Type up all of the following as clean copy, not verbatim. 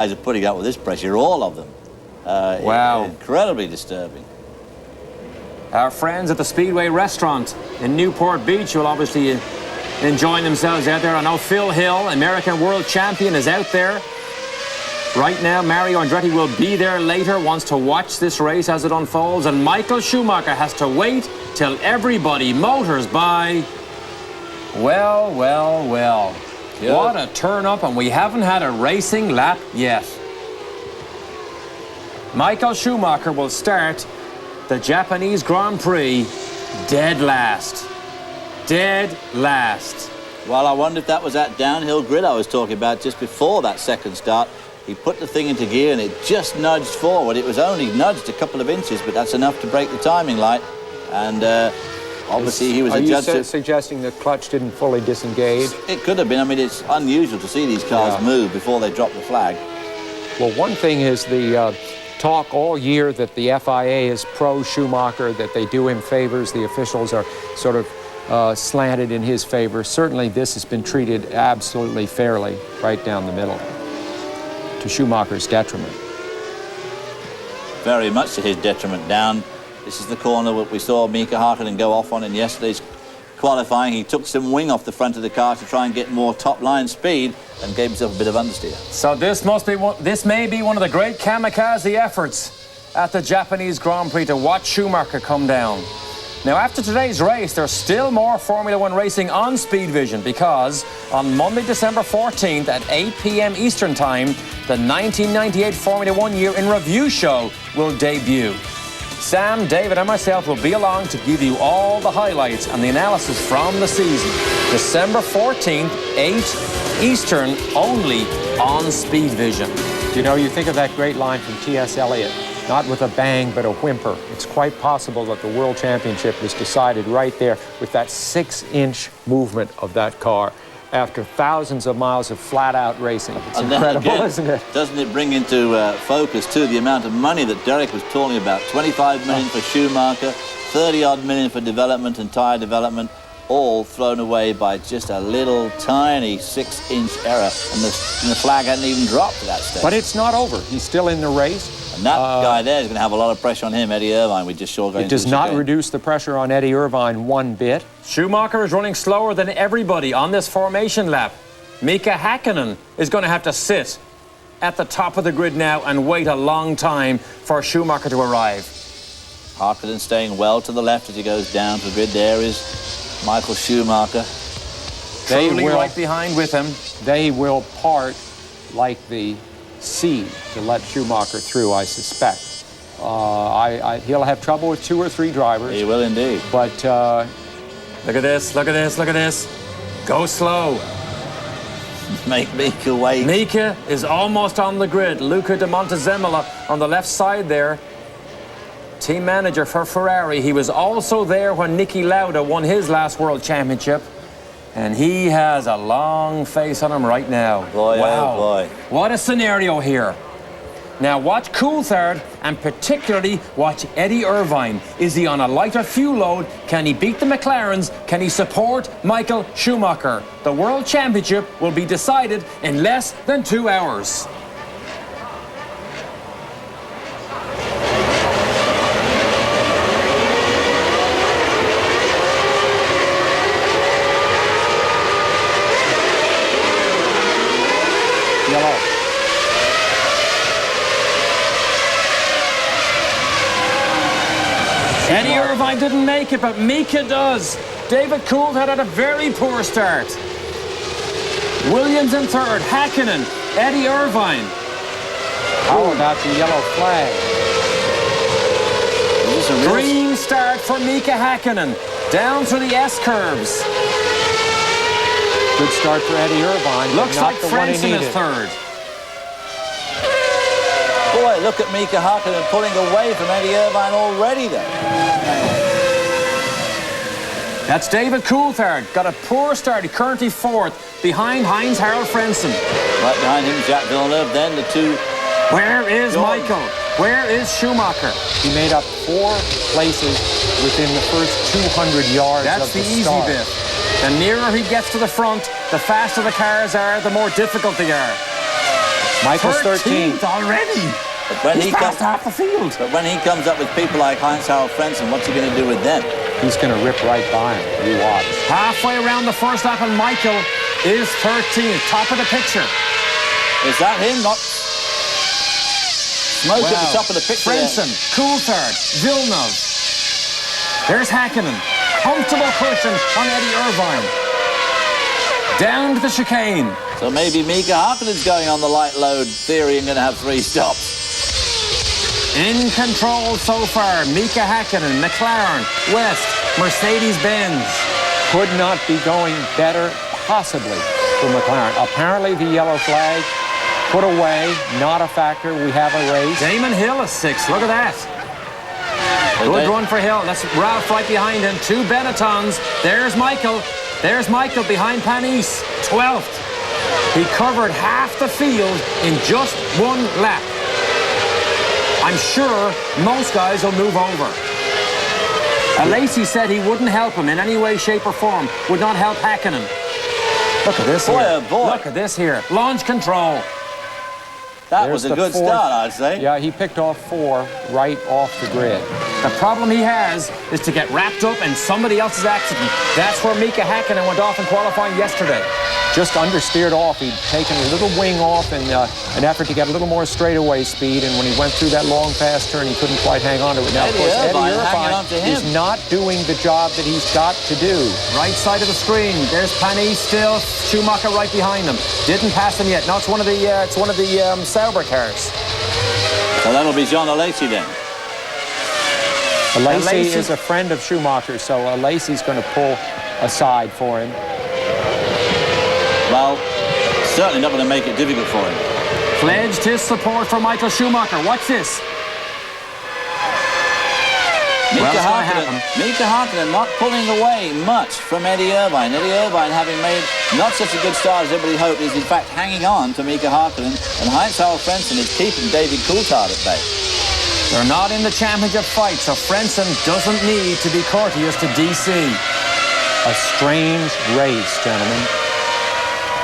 Guys are putting up with this pressure, all of them. Wow. Incredibly disturbing. Our friends at the Speedway restaurant in Newport Beach will obviously enjoying themselves out there. I know Phil Hill, American world champion, is out there. Right now, Mario Andretti will be there later, wants to watch this race as it unfolds, and Michael Schumacher has to wait till everybody motors by. Well, well, well. Good. What a turn-up, and we haven't had a racing lap yet. Michael Schumacher will start the Japanese Grand Prix dead last. Dead last. Well, I wonder if that was that downhill grid I was talking about just before that second start. He put the thing into gear and it just nudged forward. It was only nudged a couple of inches, but that's enough to break the timing light. And obviously he was a judge. Are you suggesting the clutch didn't fully disengage? It could have been. I mean, it's unusual to see these cars move before they drop the flag. Well, one thing is the talk all year that the FIA is pro-Schumacher, that they do him favors. The officials are sort of slanted in his favor. Certainly this has been treated absolutely fairly right down the middle, to Schumacher's detriment. Very much to his detriment. Down. This is the corner that we saw Mika Häkkinen go off on in yesterday's qualifying. He took some wing off the front of the car to try and get more top-line speed and gave himself a bit of understeer. So this may be one of the great kamikaze efforts at the Japanese Grand Prix to watch Schumacher come down. Now, after today's race, there's still more Formula One racing on Speed Vision, because on Monday, December 14th at 8 p.m. Eastern Time, the 1998 Formula One Year in Review show will debut. Sam, David and myself will be along to give you all the highlights and the analysis from the season. December 14th, 8 Eastern, only on Speed Vision. You know, you think of that great line from T.S. Eliot, not with a bang, but a whimper. It's quite possible that the World Championship was decided right there with that 6-inch movement of that car after thousands of miles of flat-out racing. It's incredible, again, isn't it? Doesn't it bring into focus, too, the amount of money that Derek was talking about? 25 million for Schumacher, 30-odd million for development and tyre development, all thrown away by just a little tiny 6-inch error, and the flag hadn't even dropped at that stage. But it's not over. He's still in the race. And that guy there is going to have a lot of pressure on him, Eddie Irvine. We just saw going. It does not reduce the pressure on Eddie Irvine one bit. Schumacher is running slower than everybody on this formation lap. Mika Häkkinen is going to have to sit at the top of the grid now and wait a long time for Schumacher to arrive. Häkkinen staying well to the left as he goes down to the grid. There is Michael Schumacher. Truly right behind with him. They will part like the sea to let Schumacher through, I suspect. He'll have trouble with 2 or 3 drivers. He will indeed. But look at this, look at this, look at this. Go slow. Make Mika wait. Mika is almost on the grid. Luca de Montezemolo on the left side there. Team manager for Ferrari. He was also there when Niki Lauda won his last World Championship. And he has a long face on him right now. Boy, wow. Oh boy. What a scenario here. Now watch Coulthard and particularly watch Eddie Irvine. Is he on a lighter fuel load? Can he beat the McLarens? Can he support Michael Schumacher? The World Championship will be decided in less than 2 hours. Eddie Irvine didn't make it, but Mika does. David Coulthard had a very poor start. Williams in third, Häkkinen, Eddie Irvine. How about the yellow flag? Green start for Mika Häkkinen. Down through the S-curves. Good start for Eddie Irvine. Looks like Frentzen is third. Boy, look at Mika Häkkinen pulling away from Eddie Irvine already there. That's David Coulthard. Got a poor start. He currently 4th behind Heinz-Harald Frentzen. Right behind him, Jacques Villeneuve, then the 2. Where is Michael? Where is Schumacher? He made up 4 places within the first 200 yards That's of the easy start. bit. The nearer he gets to the front, the faster the cars are, the more difficult they are. Michael's 13th already. But when He's passed half the field. But when he comes up with people like Heinz-Harald Frentzen, what's he going to do with them? He's going to rip right by him. You watch. Halfway around the first lap, and Michael is 13th, top of the picture. Is that him? Not smoke at the top of the picture. Frentzen, Coulthard, Villeneuve. There's Häkkinen. Comfortable cushion on Eddie Irvine. Down to the chicane. So maybe Mika Häkkinen's going on the light load theory and going to have 3 stops. In control so far, Mika Häkkinen, McLaren, West, Mercedes-Benz. Could not be going better, possibly, for McLaren. Apparently the yellow flag put away, not a factor. We have a race. Damon Hill is 6th. Look at that. Good run for Hill. That's Ralph right behind him. 2 Benettons. There's Michael. There's Michael behind Panis. 12th. He covered half the field in just 1 lap. I'm sure most guys will move over. Lacey said he wouldn't help him in any way, shape, or form. Would not help Häkkinen. Look at this here. Oh boy. Look at this here. Launch control. That was a good start, I'd say. Yeah, he picked off 4 right off the grid. The problem he has is to get wrapped up in somebody else's accident. That's where Mika Häkkinen went off in qualifying yesterday. Just understeered off. He'd taken a little wing off in an effort to get a little more straightaway speed, and when he went through that long fast turn, he couldn't quite hang on to it. Now, of course, Eddie Irvine is not doing the job that he's got to do. Right side of the screen. There's Panis still. Schumacher right behind him. Didn't pass him yet. No, it's one of the Sauber cars. So that'll be Jean Alesi then. Alesi is a friend of Schumacher, so Alesi's going to pull aside for him. Well, certainly not going to make it difficult for him. Pledged his support for Michael Schumacher. Watch this. Mika Häkkinen not pulling away much from Eddie Irvine. Eddie Irvine, having made not such a good start as everybody hoped, is in fact hanging on to Mika Häkkinen, and Heinz-Harald Frentzen is keeping David Coulthard at bay. They're not in the championship fight, so Frentzen doesn't need to be courteous to DC. A strange race, gentlemen.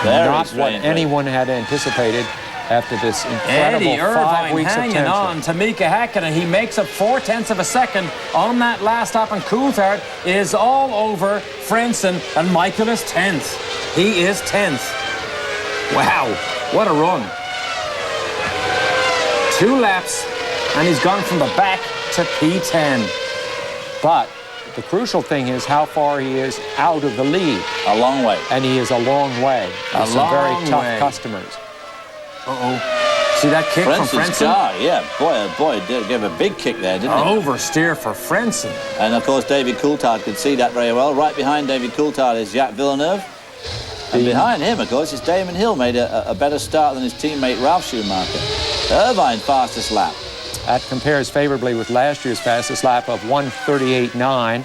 Not what anyone had anticipated after this incredible Eddie 5 weeks of tension. hanging on to Mika Häkkinen. He makes up 0.4 of a second on that last lap, and Coulthard is all over Frentzen, and Michael is 10th. He is 10th. Wow, what a run. 2 laps, and he's gone from the back to P10. But the crucial thing is how far he is out of the lead. A long way. And he is a long way. With some very tough customers. Uh-oh. See that kick from Frentzen? Car, yeah. Boy, oh boy, gave a big kick there, didn't he? Oversteer for Frentzen. And, of course, David Coulthard could see that very well. Right behind David Coulthard is Jacques Villeneuve. And behind him, of course, is Damon Hill. Made a better start than his teammate Ralf Schumacher. Irvine, fastest lap. That compares favorably with last year's fastest lap of 1:38.9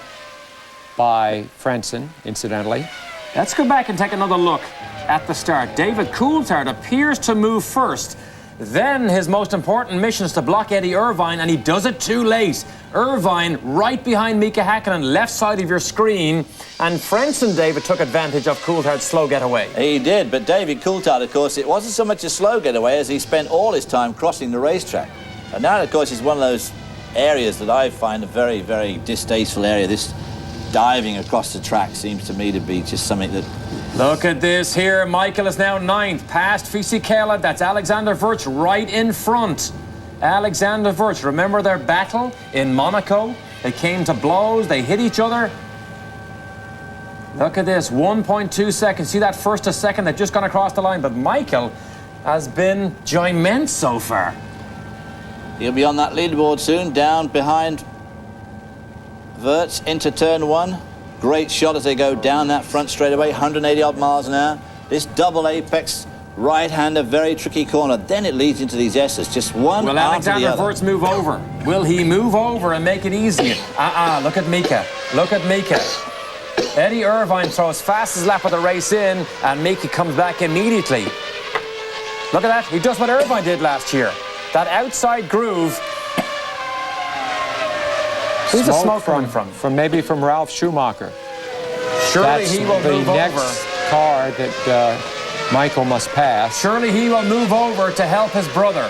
by Frentzen, incidentally. Let's go back and take another look at the start. David Coulthard appears to move first. Then his most important mission is to block Eddie Irvine, and he does it too late. Irvine right behind Mika Häkkinen, left side of your screen, and Frentzen, David, took advantage of Coulthard's slow getaway. He did, but David Coulthard, of course, it wasn't so much a slow getaway as he spent all his time crossing the racetrack. And now, of course, is one of those areas that I find a very, very distasteful area. This diving across the track seems to me to be just something that... Look at this here. Michael is now 9th, past Fisichella. That's Alexander Wurz right in front. Alexander Wurz, remember their battle in Monaco? They came to blows, they hit each other. Look at this, 1.2 seconds. See that first to second? They've just gone across the line, but Michael has been giant so far. He'll be on that leaderboard soon, down behind Wurz into turn 1. Great shot as they go down that front straightaway, 180 odd miles an hour. This double apex right-hander, very tricky corner. Then it leads into these S's, just one Will after the Alexander other. Wurz move over? Will he move over and make it easier? Look at Mika. Look at Mika. Eddie Irvine throws fastest lap of the race in, and Mika comes back immediately. Look at that. He does what Irvine did last year. That outside groove. Who's the smoke coming from? Maybe from Ralf Schumacher. Surely That's he will the move next over. car that Michael must pass. Surely he will move over to help his brother.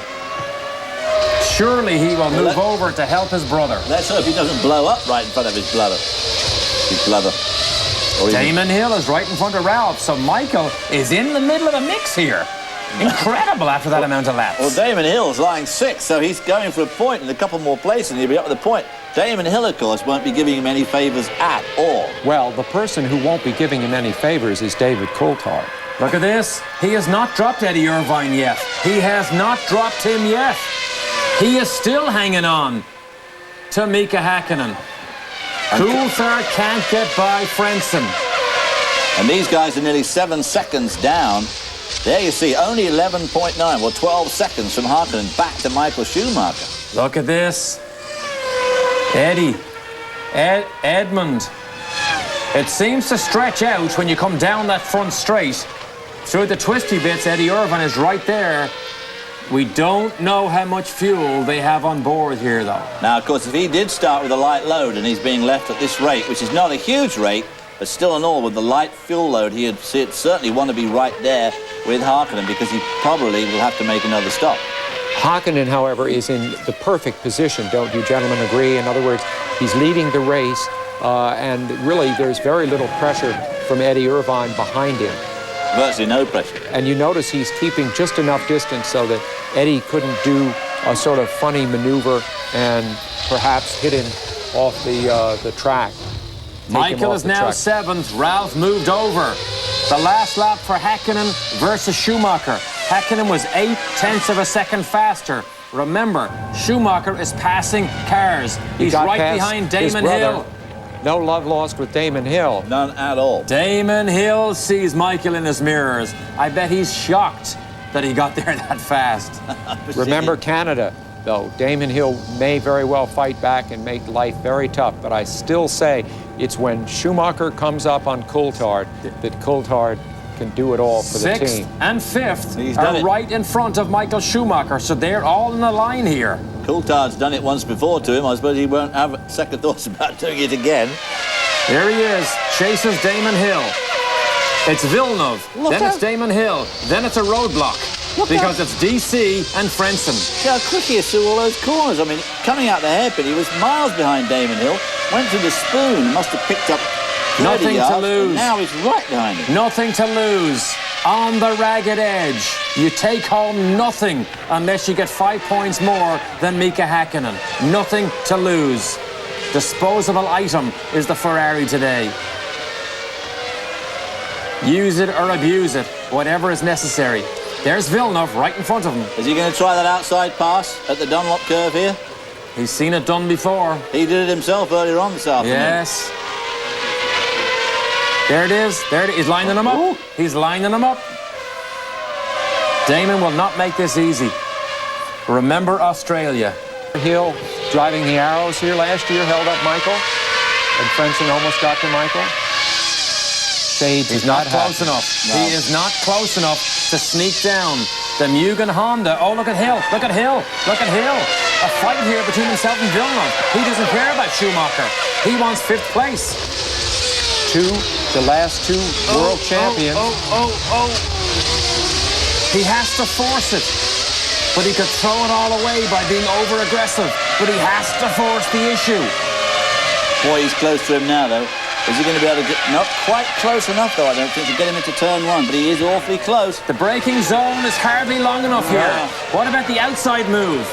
Surely he will move over to help his brother. Let's hope he doesn't blow up right in front of his brother. Damon Hill is right in front of Ralph, so Michael is in the middle of the mix here. Incredible after that amount of laps. Well, Damon Hill's lying 6th, so he's going for a point and a couple more places and he'll be up with a point. Damon Hill, of course, won't be giving him any favours at all. Well, the person who won't be giving him any favours is David Coulthard. Look at this. He has not dropped Eddie Irvine yet. He has not dropped him yet. He is still hanging on to Mika Häkkinen. Coulthard can't get by Frentzen. And these guys are nearly 7 seconds down. There you see, only 11.9, well, 12 seconds from Häkkinen back to Michael Schumacher. Look at this. Edmund. It seems to stretch out when you come down that front straight. Through the twisty bits, Eddie Irvine is right there. We don't know how much fuel they have on board here, though. Now, of course, if he did start with a light load and he's being left at this rate, which is not a huge rate, but still in all, with the light fuel load, he'd certainly want to be right there with Häkkinen because he probably will have to make another stop. Häkkinen, however, is in the perfect position. Don't you gentlemen agree? In other words, he's leading the race, and really there's very little pressure from Eddie Irvine behind him. Virtually no pressure. And you notice he's keeping just enough distance so that Eddie couldn't do a sort of funny maneuver and perhaps hit him off the track. Michael is now 7th. Ralph moved over. The last lap for Häkkinen versus Schumacher. Häkkinen was 0.8 of a second faster. Remember, Schumacher is passing cars. He's right behind Damon Hill. No love lost with Damon Hill. None at all. Damon Hill sees Michael in his mirrors. I bet he's shocked that he got there that fast. Remember Canada, though. Damon Hill may very well fight back and make life very tough, but I still say it's when Schumacher comes up on Coulthard that Coulthard can do it all for the team. 6th and 5th are right in front of Michael Schumacher, so they're all in a line here. Coulthard's done it once before to him. I suppose he won't have second thoughts about doing it again. Here he is, chases Damon Hill. It's Villeneuve, then it's Damon Hill, then it's a roadblock. Because it's DC and Frentzen. See how quick he is through all those corners. I mean, coming out the hairpin, he was miles behind Damon Hill, went to the spoon, must have picked up 30 nothing yards, to lose. Now he's right behind him. Nothing to lose. On the ragged edge. You take home nothing unless you get 5 points more than Mika Häkkinen. Nothing to lose. Disposable item is the Ferrari today. Use it or abuse it, whatever is necessary. There's Villeneuve right in front of him. Is he going to try that outside pass at the Dunlop curve here? He's seen it done before. He did it himself earlier on this afternoon. Yes. There it is. There it is. He's lining them up. Ooh. He's lining them up. Damon will not make this easy. Remember Australia. Hill driving the arrows here last year held up Michael, and Frentzen almost got to Michael. He's not close enough. No. He is not close enough to sneak down. The Mugen Honda. Oh, look at Hill. Look at Hill. Look at Hill. A fight here between himself and Villeneuve. He doesn't care about Schumacher. He wants 5th place. The last two world champions. He has to force it. But he could throw it all away by being over-aggressive. But he has to force the issue. Boy, he's close to him now, though. Is he going to be able to get... Not quite close enough, though, I don't think, to get him into turn 1, but he is awfully close. The braking zone is hardly long enough here. Yeah. What about the outside move?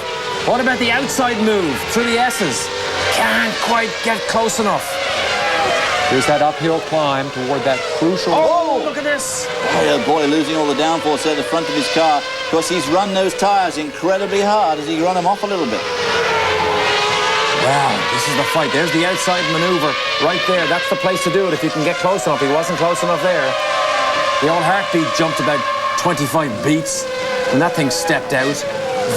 What about the outside move through the S's? Can't quite get close enough. There's that uphill climb toward that crucial... Oh, look at this. Oh, boy, losing all the downforce there at the front of his car. Of course, he's run those tyres incredibly hard as he run them off a little bit. Wow, this is the fight. There's the outside maneuver right there. That's the place to do it if you can get close enough. He wasn't close enough there. The old heartbeat jumped about 25 beats, and that thing stepped out.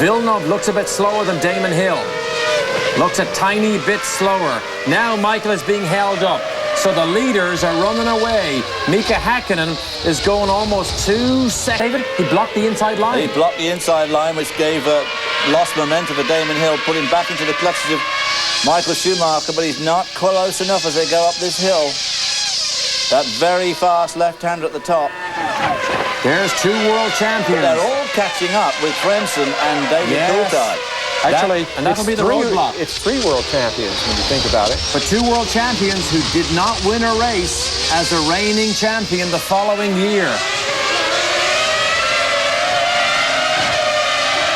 Villeneuve looks a bit slower than Damon Hill. Looks a tiny bit slower. Now Michael is being held up. So the leaders are running away. Mika Häkkinen is going almost 2 seconds. David, he blocked the inside line. He blocked the inside line, which gave lost momentum for Damon Hill, put him back into the clutches of Michael Schumacher, but he's not close enough as they go up this hill. That very fast left-hander at the top. There's two world champions. They're all catching up with Frentzen and David Coulthard. Actually, and that'll be the roadblock. It's three world champions when you think about it. But two world champions who did not win a race as a reigning champion the following year.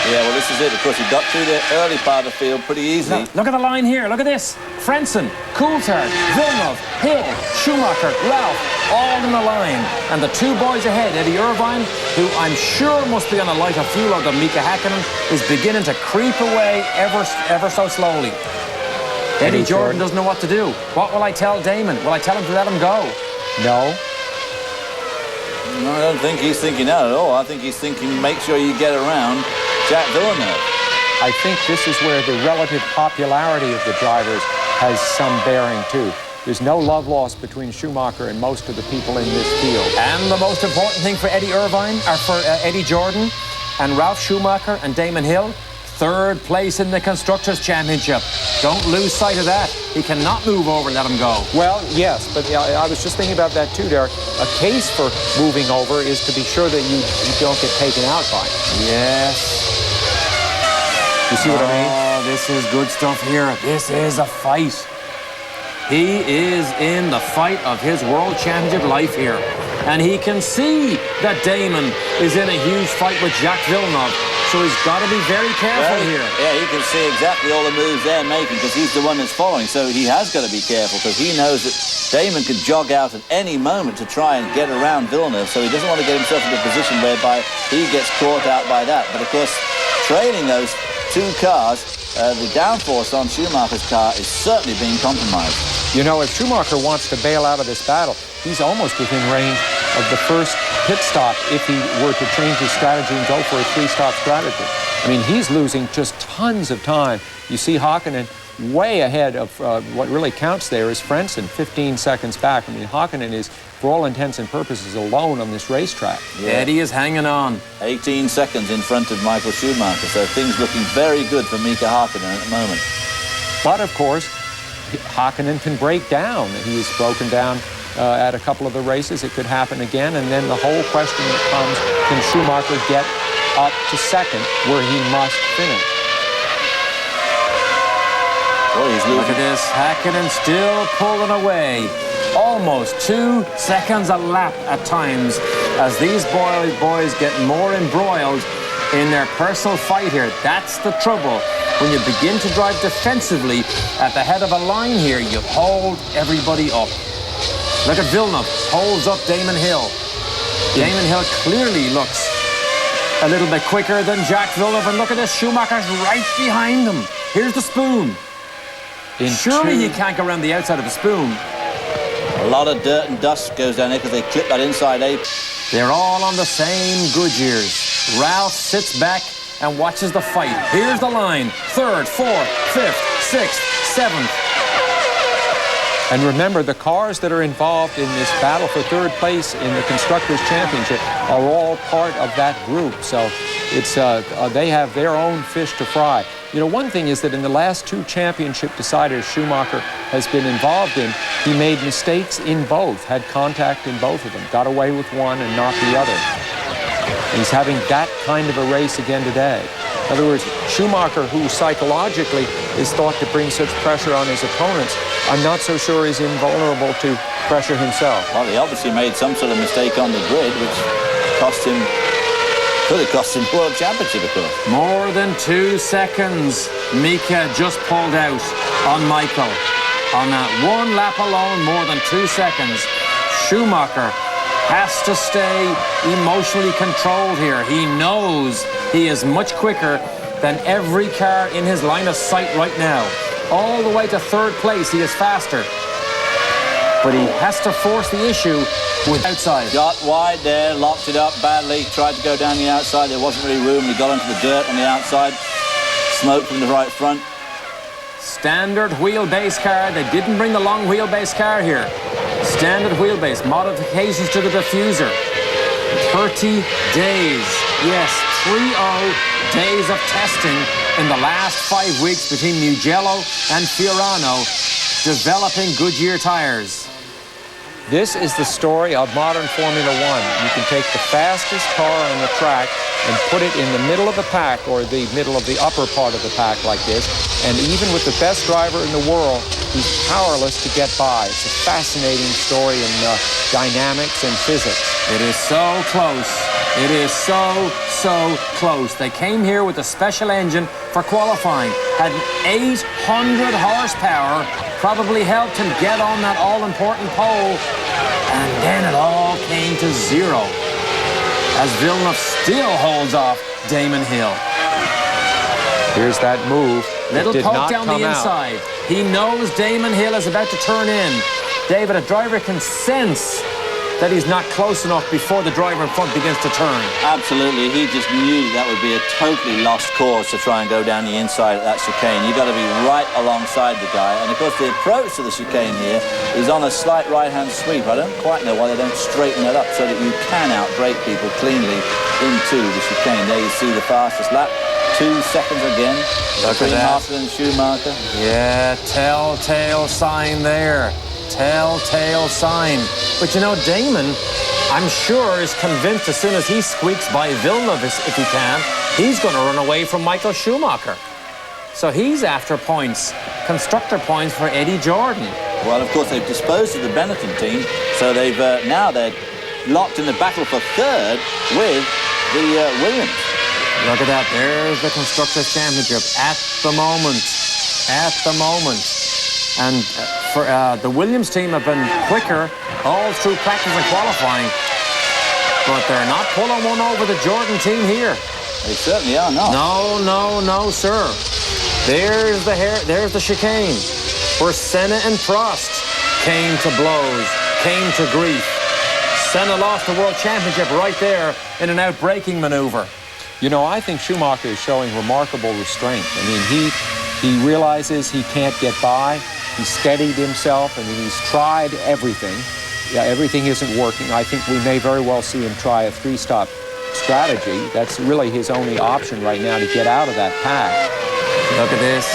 Yeah, well, this is it. Of course, he got through the early part of the field pretty easily. Now, look at the line here. Look at this. Frentzen, Coulthard, Villeneuve, Hill, Schumacher, Ralph, all in the line. And the two boys ahead, Eddie Irvine, who I'm sure must be on a lighter fuel than Mika Häkkinen, is beginning to creep away ever so slowly. Eddie Jordan doesn't know what to do. What will I tell Damon? Will I tell him to let him go? No. No, I don't think he's thinking that at all. I think he's thinking, make sure you get around Jack Villeneuve. I think this is where the relative popularity of the drivers has some bearing too. There's no love lost between Schumacher and most of the people in this field. And the most important thing for Eddie Irvine, or for Eddie Jordan, and Ralph Schumacher and Damon Hill, third place in the Constructors' Championship. Don't lose sight of that. He cannot move over, let him go. Well, yes, but I was just thinking about that too, Derek. A case for moving over is to be sure that you don't get taken out by it. Yes. You see what I mean? Oh, this is good stuff here. This is a fight. He is in the fight of his World Championship life here. And he can see that Damon is in a huge fight with Jacques Villeneuve. So he's got to be very careful here. Yeah, he can see exactly all the moves they're making because he's the one that's following. So he has got to be careful because he knows that Damon could jog out at any moment to try and get around Villeneuve. So he doesn't want to get himself into a position whereby he gets caught out by that. But of course, trailing those two cars, the downforce on Schumacher's car is certainly being compromised. You know, if Schumacher wants to bail out of this battle, he's almost within range of the first pit stop if he were to change his strategy and go for a three-stop strategy. I mean, he's losing just tons of time. You see Häkkinen way ahead of what really counts there is Frentzen, 15 seconds back. I mean, Häkkinen is, for all intents and purposes, alone on this racetrack. Yeah. Eddie is hanging on. 18 seconds in front of Michael Schumacher, so things looking very good for Mika Häkkinen at the moment. But, of course, Häkkinen can break down. He's broken down at a couple of the races. It could happen again, and then the whole question becomes, can Schumacher get up to second where he must finish? Oh, he's losing. Look at this. Häkkinen still pulling away. Almost 2 seconds a lap at times as these boys get more embroiled in their personal fight here. That's the trouble. When you begin to drive defensively at the head of a line here, you hold everybody up. Look at Villeneuve, holds up Damon Hill. Damon Hill clearly looks a little bit quicker than Jacques Villeneuve. And look at this, Schumacher's right behind him. Here's the spoon. Surely he can't go around the outside of the spoon. A lot of dirt and dust goes down there because they clip that inside apron. They're all on the same Goodyears. Ralph sits back and watches the fight. Here's the line. Third, fourth, fifth, sixth, seventh. And remember, the cars that are involved in this battle for third place in the Constructors' Championship are all part of that group. So it's they have their own fish to fry. You know, one thing is that in the last two championship deciders Schumacher has been involved in, he made mistakes in both, had contact in both of them, got away with one and not the other. And he's having that kind of a race again today. In other words, Schumacher, who psychologically is thought to bring such pressure on his opponents, I'm not so sure is invulnerable to pressure himself. Well, he obviously made some sort of mistake on the grid, which could have cost him World Championship, of course. More than 2 seconds. Mika just pulled out on Michael. On that one lap alone, more than 2 seconds. Schumacher has to stay emotionally controlled here. He knows he is much quicker than every car in his line of sight right now. All the way to third place, he is faster. But he has to force the issue with outside. Got wide there, locked it up badly, tried to go down the outside. There wasn't really room. He got into the dirt on the outside. Smoke from the right front. Standard wheelbase car. They didn't bring the long wheelbase car here. Standard wheelbase, modifications to the diffuser. 30 days. Yes, 30 days of testing in the last 5 weeks between Mugello and Fiorano, developing Goodyear tires. This is the story of modern Formula One. You can take the fastest car on the track and put it in the middle of the pack, or the middle of the upper part of the pack like this, and even with the best driver in the world, he's powerless to get by. It's a fascinating story in dynamics and physics. It is so close. It is so close. They came here with a special engine for qualifying, had 800 horsepower, probably helped him get on that all-important pole, and then it all came to zero, as Villeneuve still holds off Damon Hill. Here's that move. Little poke down the inside. He knows Damon Hill is about to turn in. David, a driver can sense that he's not close enough before the driver in front begins to turn. Absolutely. He just knew that would be a totally lost cause to try and go down the inside of that chicane. You've got to be right alongside the guy. And, of course, the approach to the chicane here is on a slight right-hand sweep. I don't quite know why they don't straighten it up so that you can outbrake people cleanly into the chicane. There you see the fastest lap. 2 seconds again. Look at that. Hartley and Schumacher. Yeah, telltale sign there. Telltale sign. But you know, Damon, I'm sure, is convinced as soon as he squeaks by Villeneuve, if he can, he's going to run away from Michael Schumacher. So he's after points, constructor points for Eddie Jordan. Well, of course, they've disposed of the Benetton team, so they've now they're locked in the battle for third with the Williams. Look at that. There's the Constructors' Championship at the moment. At the moment. And for the Williams team have been quicker all through practice and qualifying, but they're not pulling one over the Jordan team here. They certainly are not. No, sir. There's the chicane where Senna and Prost came to blows, came to grief. Senna lost the World Championship right there in an outbraking maneuver. You know, I think Schumacher is showing remarkable restraint. I mean, he realizes he can't get by. He's steadied himself. I mean, he's tried everything. Yeah, everything isn't working. I think we may very well see him try a 3-stop strategy. That's really his only option right now to get out of that pack. Look at this.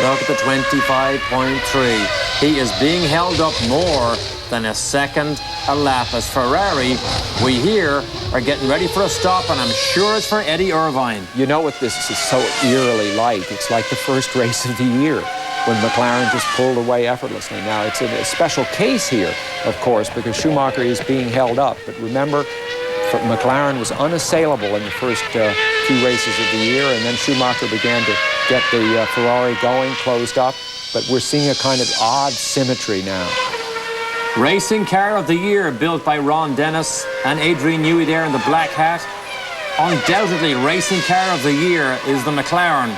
Look at the 25.3. He is being held up more than a second a lap, as Ferrari, we hear, are getting ready for a stop, and I'm sure it's for Eddie Irvine. You know what this is so eerily like? It's like the first race of the year when McLaren just pulled away effortlessly. Now, it's a special case here, of course, because Schumacher is being held up. But remember, McLaren was unassailable in the first few races of the year, and then Schumacher began to get the Ferrari going, closed up. But we're seeing a kind of odd symmetry now. Racing Car of the Year, built by Ron Dennis and Adrian Newey there in the black hat. Undoubtedly, Racing Car of the Year is the McLaren.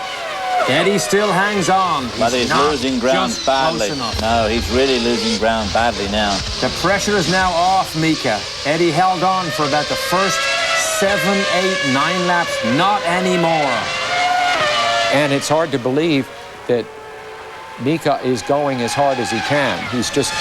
Eddie still hangs on. But he's losing ground badly. No, he's really losing ground badly now. The pressure is now off Mika. Eddie held on for about the first 7, 8, 9 laps. Not anymore. And it's hard to believe that Mika is going as hard as he can. He's just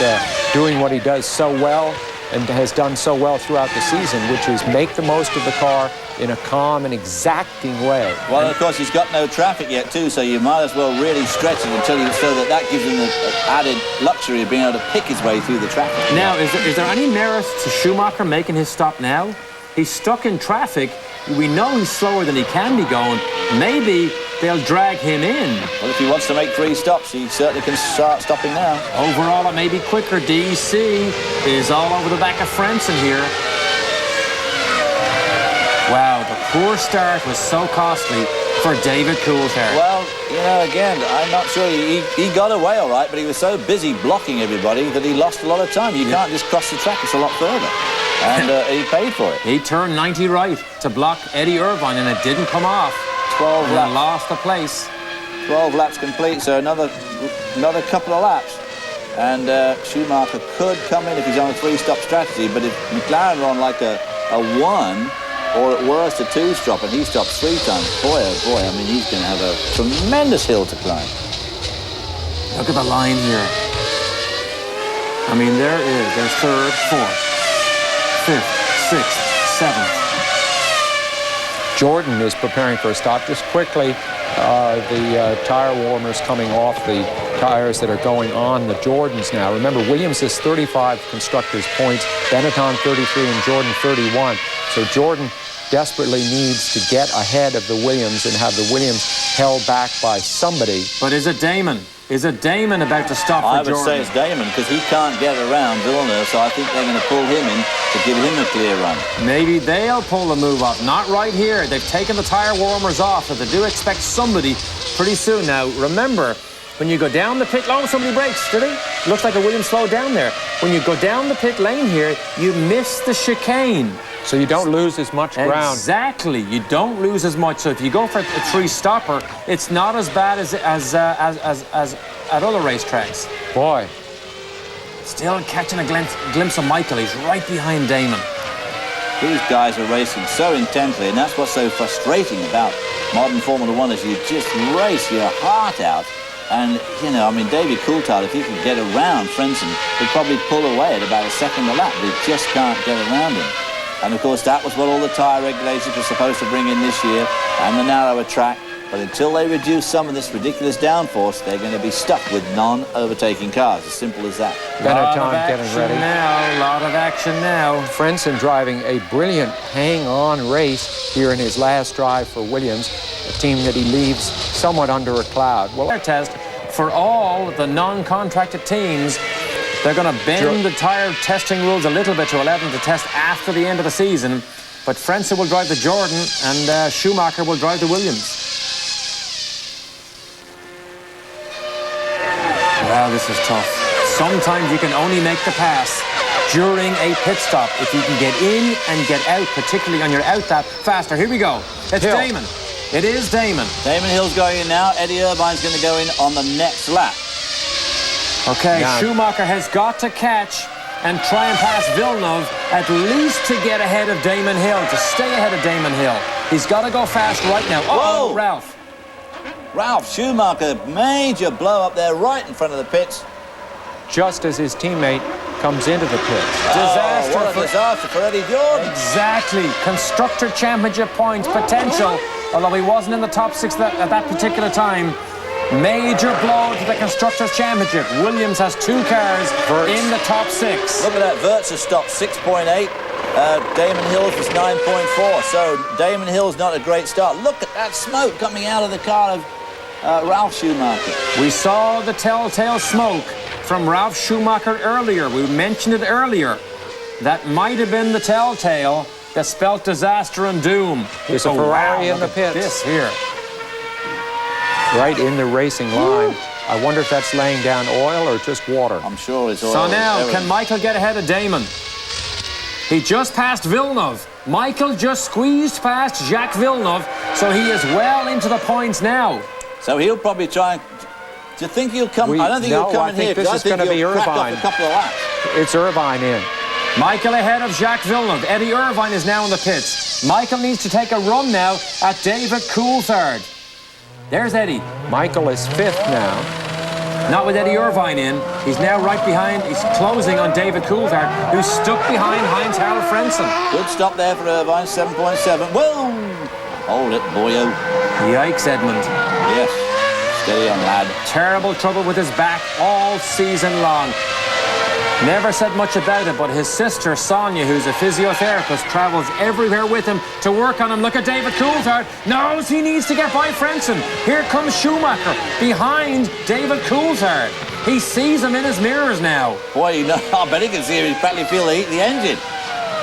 doing what he does so well and has done so well throughout the season, which is make the most of the car in a calm and exacting way. Well, of course, he's got no traffic yet, too, so you might as well really stretch it until so that gives him the added luxury of being able to pick his way through the traffic. Now, is there any merit to Schumacher making his stop now? He's stuck in traffic. We know he's slower than he can be going. Maybe they'll drag him in. Well, if he wants to make 3 stops, he certainly can start stopping now. Overall, it may be quicker. DC is all over the back of Frentzen here. Wow, the poor start was so costly for David Coulthard. Well, you know, again, I'm not sure. He got away all right, but he was so busy blocking everybody that he lost a lot of time. You can't just cross the track. It's a lot further. And he paid for it. He turned 90 right to block Eddie Irvine, and it didn't come off. 12 laps. Lost the place. 12 laps complete, so another couple of laps. And Schumacher could come in if he's on a 3-stop strategy, but if McLaren are on like a 1, or at worst a 2-stop, and he stops 3 times, boy, oh boy, I mean, he's going to have a tremendous hill to climb. Look at the line here. I mean, there's 3rd, 4th, 5th, 6th, 7th. Jordan is preparing for a stop. Just quickly, the tire warmers coming off the tires that are going on the Jordans now. Remember, Williams has 35 constructors' points, Benetton 33, and Jordan 31. So Jordan desperately needs to get ahead of the Williams and have the Williams held back by somebody. But is it Damon? Is it Damon about to stop for Jordan? I would say it's Damon, because he can't get around Villeneuve, so I think they're going to pull him in to give him a clear run. Maybe they'll pull the move off. Not right here. They've taken the tire warmers off, but they do expect somebody pretty soon. Now, remember, when you go down the pit lane, somebody brakes, did he? Looks like a Williams slowed down there. When you go down the pit lane here, you miss the chicane. So you don't lose as much ground. Exactly. You don't lose as much. So if you go for a three-stopper, it's not as bad as at other racetracks. Boy. Still catching a glimpse of Michael. He's right behind Damon. These guys are racing so intensely, and that's what's so frustrating about modern Formula One, is you just race your heart out. And, you know, I mean, David Coulthard, if he could get around Frentzen, would probably pull away at about a second a lap, but he just can't get around him. And, of course, that was what all the tyre regulators were supposed to bring in this year, and the narrower track. But until they reduce some of this ridiculous downforce, they're going to be stuck with non-overtaking cars. As simple as that. Benetton getting ready. A lot of action now. Frentzen driving a brilliant hang-on race here in his last drive for Williams, a team that he leaves somewhat under a cloud. Well, their test for all the non-contracted teams. They're going to bend the tyre testing rules a little bit to allow them to test after the end of the season. But Frentzen will drive the Jordan, and Schumacher will drive the Williams. Wow, this is tough. Sometimes you can only make the pass during a pit stop if you can get in and get out, particularly on your out that faster. Here we go. It's Hill. Damon. It is Damon. Damon Hill's going in now. Eddie Irvine's going to go in on the next lap. Okay, Schumacher has got to catch and try and pass Villeneuve, at least to get ahead of Damon Hill, to stay ahead of Damon Hill. He's got to go fast right now. Uh-oh, Ralph. Ralph Schumacher, major blow up there right in front of the pits. Just as his teammate comes into the pits. Disaster. What a disaster for Eddie Jordan. Exactly. Constructor Championship points potential, although he wasn't in the top six at that particular time. Major blow to the Constructors' Championship. Williams has two cars in the top six. Look at that. Wirtz has stopped 6.8. Damon Hill's was 9.4. So Damon Hill's not a great start. Look at that smoke coming out of the car of Ralph Schumacher. We saw the telltale smoke from Ralph Schumacher earlier. We mentioned it earlier. That might have been the telltale that spelt disaster and doom. There's a Ferrari in the pits. This here. Right in the racing line. I wonder if that's laying down oil or just water. I'm sure it's oil. So now, can Michael get ahead of Damon? He just passed Villeneuve. Michael just squeezed past Jacques Villeneuve, so he is well into the points now. So he'll probably try and... Do you think he'll come... I don't think he'll come in here, because I think he'll crack up a couple of laps. It's Irvine in. Michael ahead of Jacques Villeneuve. Eddie Irvine is now in the pits. Michael needs to take a run now at David Coulthard. There's Eddie. Michael is fifth now. Not with Eddie Irvine in. He's now right behind. He's closing on David Coulthard, who's stuck behind Heinz-Harald Frentzen. Good stop there for Irvine, 7.7. Whoa! Hold it, boyo. Yikes, Edmund. Yes. Steady on, lad. Terrible trouble with his back all season long. Never said much about it, but his sister, Sonia, who's a physiotherapist, travels everywhere with him to work on him. Look at David Coulthard. Knows he needs to get by Frentzen. Here comes Schumacher behind David Coulthard. He sees him in his mirrors now. Boy, you know, I bet he can see him. He's practically feel the heat of the engine.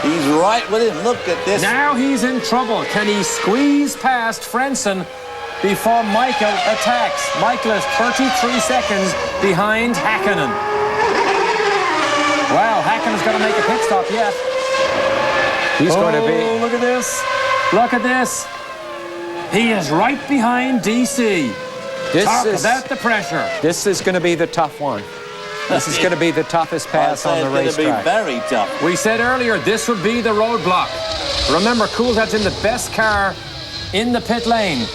He's right with him. Look at this. Now he's in trouble. Can he squeeze past Frentzen before Michael attacks? Michael is 33 seconds behind Häkkinen. Wow, Häkkinen's got to make a pit stop yet. He's going to be... Look at this. Look at this. He is right behind DC. Talk about the pressure. This is going to be the tough one. This is going to be the toughest pass on the racetrack. It's going to be very tough. We said earlier this would be the roadblock. Remember, Coulthard's in the best car in the pit lane.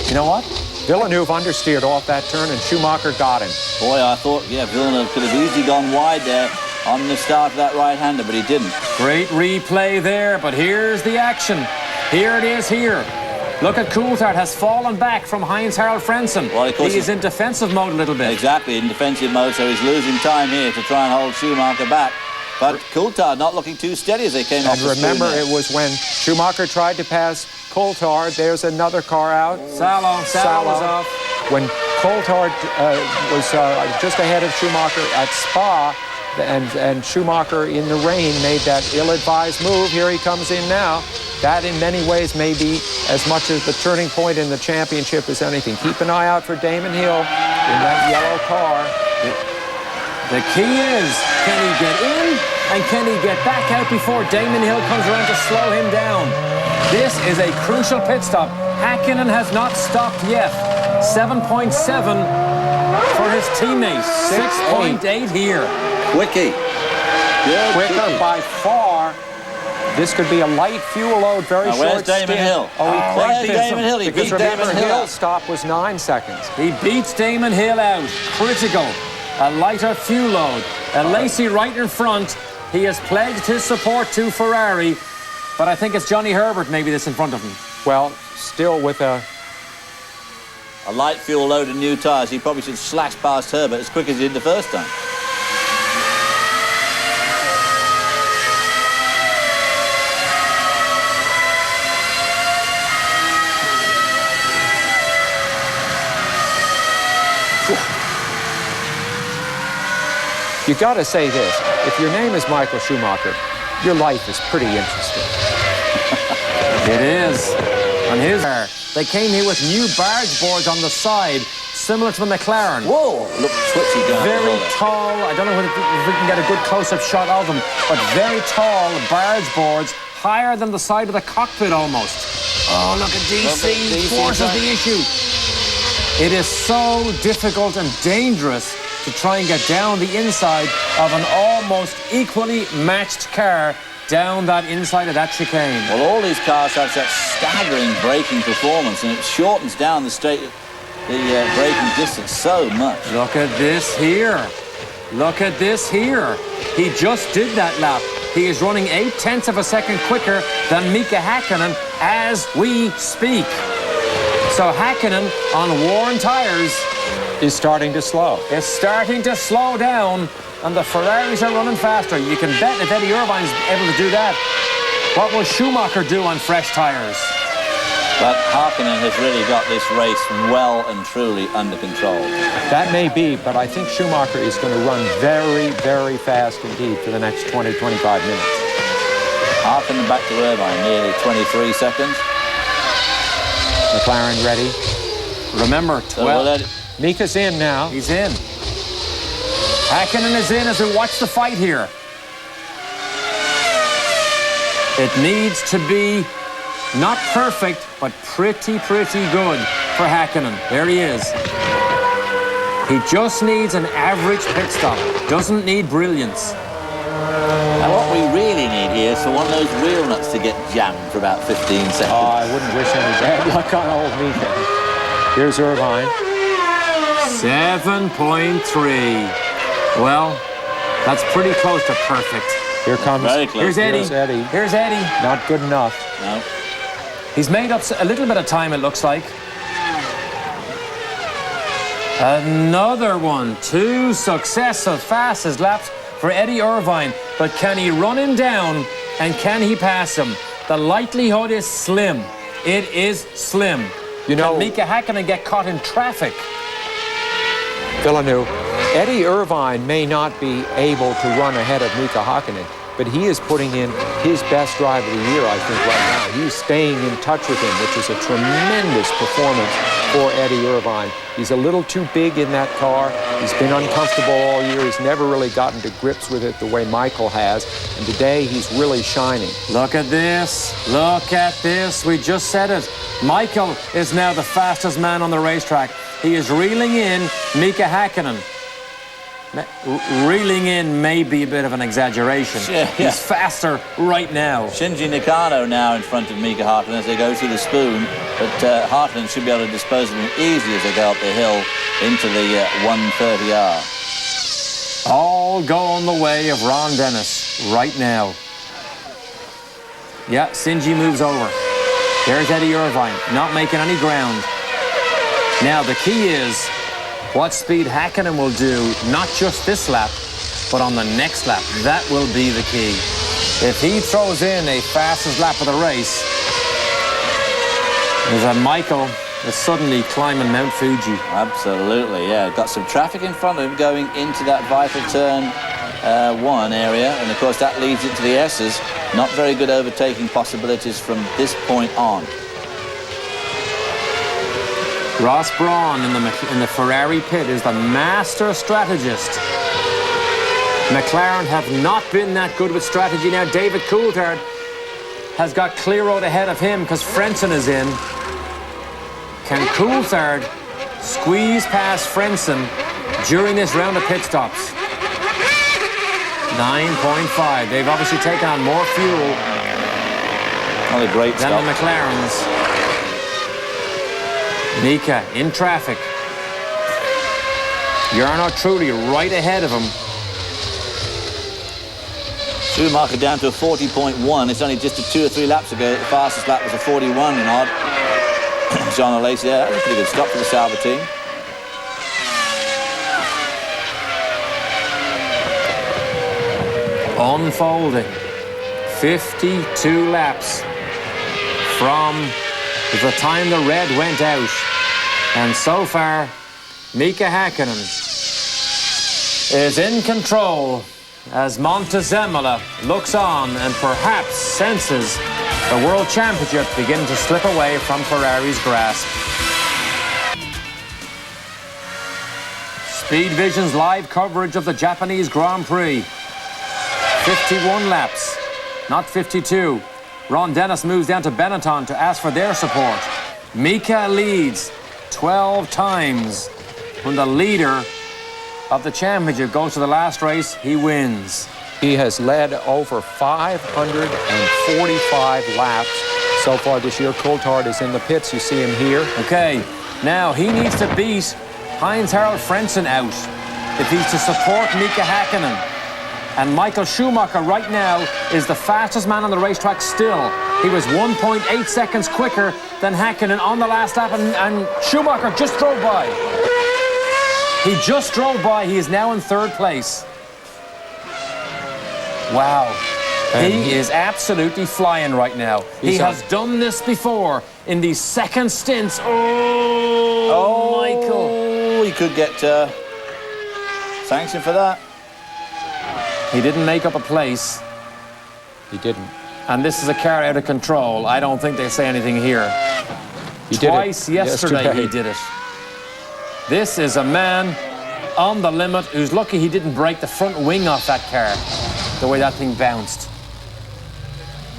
You know what? Villeneuve understeered off that turn, and Schumacher got him. Boy, I thought, Villeneuve could have easily gone wide there on the start of that right-hander, but he didn't. Great replay there, but here's the action. Here it is here. Look at Coulthard has fallen back from Heinz-Harald Frentzen. Well, of course, he is in defensive mode a little bit. Exactly, in defensive mode, so he's losing time here to try and hold Schumacher back. But Coulthard not looking too steady as they came off the remember, it was when Schumacher tried to pass Coulthard. There's another car out. Salo was off. When Coulthard was just ahead of Schumacher at Spa, and Schumacher in the rain made that ill-advised move. Here he comes in now. That in many ways may be as much as the turning point in the championship as anything. Keep an eye out for Damon Hill in that yellow car. The key is, can he get in and can he get back out before Damon Hill comes around to slow him down? This is a crucial pit stop. Häkkinen has not stopped yet. 7.7 for his teammate. 6.8 here. Quickie. Good. Quicker by far. This could be a light fuel load, very short where's Damon Hill? Oh, he Where's Damon Hill? He beat Damon Hill. Hill's stop was 9 seconds. He beats Damon Hill out. Critical. A lighter fuel load. Lacey right in front. He has pledged his support to Ferrari, but I think it's Johnny Herbert maybe that's in front of him. Well, still with a light fuel load and new tyres. He probably should slash past Herbert as quick as he did the first time. You got to say this. If your name is Michael Schumacher, your life is pretty interesting. It is. On his car, they came here with new barge boards on the side, similar to the McLaren. Whoa, look twitchy going. Very tall. I don't know if we can get a good close-up shot of them, but very tall barge boards, higher than the side of the cockpit almost. Oh, look at DC. Forces the issue. It is so difficult and dangerous to try and get down the inside of an almost equally matched car down that inside of that chicane. Well, all these cars have such staggering braking performance, and it shortens down the braking distance so much. Look at this here. Look at this here. He just did that lap. He is running 0.8 of a second quicker than Mika Häkkinen as we speak. So Häkkinen on worn tires is starting to slow. It's starting to slow down, and the Ferraris are running faster. You can bet if Eddie Irvine is able to do that, what will Schumacher do on fresh tires? But Häkkinen has really got this race well and truly under control. That may be, but I think Schumacher is going to run very, very fast indeed for the next 20, 25 minutes. Häkkinen back to Irvine, nearly 23 seconds. McLaren ready. Remember, 12. Mika's in now. He's in. Häkkinen is in as we watch the fight here. It needs to be not perfect, but pretty good for Häkkinen. There he is. He just needs an average pit stop. Doesn't need brilliance. And what we really need here is for one of those wheel nuts to get jammed for about 15 seconds. Oh, I wouldn't wish any bad luck on old Mika. Here's Irvine. 7.3. Well, that's pretty close to perfect. Here comes. Very close. Here's Eddie. Here's Eddie. Not good enough. No. He's made up a little bit of time, it looks like. Another one. 2 successive fastest laps for Eddie Irvine. But can he run him down and can he pass him? The likelihood is slim. It is slim. You know, can Mika Häkkinen get caught in traffic? Villeneuve, Eddie Irvine may not be able to run ahead of Mika Häkkinen, but he is putting in his best drive of the year, I think, right now. He's staying in touch with him, which is a tremendous performance for Eddie Irvine. He's a little too big in that car. He's been uncomfortable all year. He's never really gotten to grips with it the way Michael has, and today he's really shining. Look at this. Look at this. We just said it. Michael is now the fastest man on the racetrack. He is reeling in Mika Häkkinen. Reeling in may be a bit of an exaggeration. Yeah. He's faster right now. Shinji Nakano now in front of Mika Häkkinen as they go through the spoon, but Häkkinen should be able to dispose of him easily as they go up the hill into the 130R. All going the way of Ron Dennis right now. Yeah, Shinji moves over. There's Eddie Irvine, not making any ground. Now, the key is what speed Häkkinen will do, not just this lap, but on the next lap. That will be the key. If he throws in a fastest lap of the race, there's a Michael is suddenly climbing Mount Fuji. Absolutely, yeah. Got some traffic in front of him going into that vital turn 1 area, and of course that leads into the S's. Not very good overtaking possibilities from this point on. Ross Brawn in the Ferrari pit is the master strategist. McLaren have not been that good with strategy. Now David Coulthard has got clear road ahead of him because Frentzen is in. Can Coulthard squeeze past Frentzen during this round of pit stops? 9.5. They've obviously taken on more fuel Not a great than stop. the McLarens. Mika in traffic. Jarno Trulli right ahead of him. Schumacher down to a 40.1. It's only just 2 or 3 laps ago. The fastest lap was a 41 and odd. John O'Lacey, yeah, that was a pretty good stop for the Sauber team. Unfolding. 52 laps from the time the red went out. And so far, Mika Häkkinen is in control as Montezemolo looks on and perhaps senses the World Championship begin to slip away from Ferrari's grasp. Speed Vision's live coverage of the Japanese Grand Prix. 51 laps, not 52. Ron Dennis moves down to Benetton to ask for their support. Mika leads 12 times. When the leader of the championship goes to the last race, he wins. He has led over 545 laps so far this year. Coulthard is in the pits. You see him here. Okay, now he needs to beat Heinz-Harald Frentzen out if he's to support Mika Häkkinen. And Michael Schumacher right now is the fastest man on the racetrack still. He was 1.8 seconds quicker than Häkkinen on the last lap, and Schumacher just drove by. He just drove by. He is now in 3rd place. Wow. He is absolutely flying right now. He has done this before in these second stints. Oh, Michael. He could get sanctioned for that. He didn't make up a place. He didn't. And this is a car out of control. I don't think they say anything here. He Twice did it yesterday he did it. This is a man on the limit who's lucky he didn't break the front wing off that car, the way that thing bounced.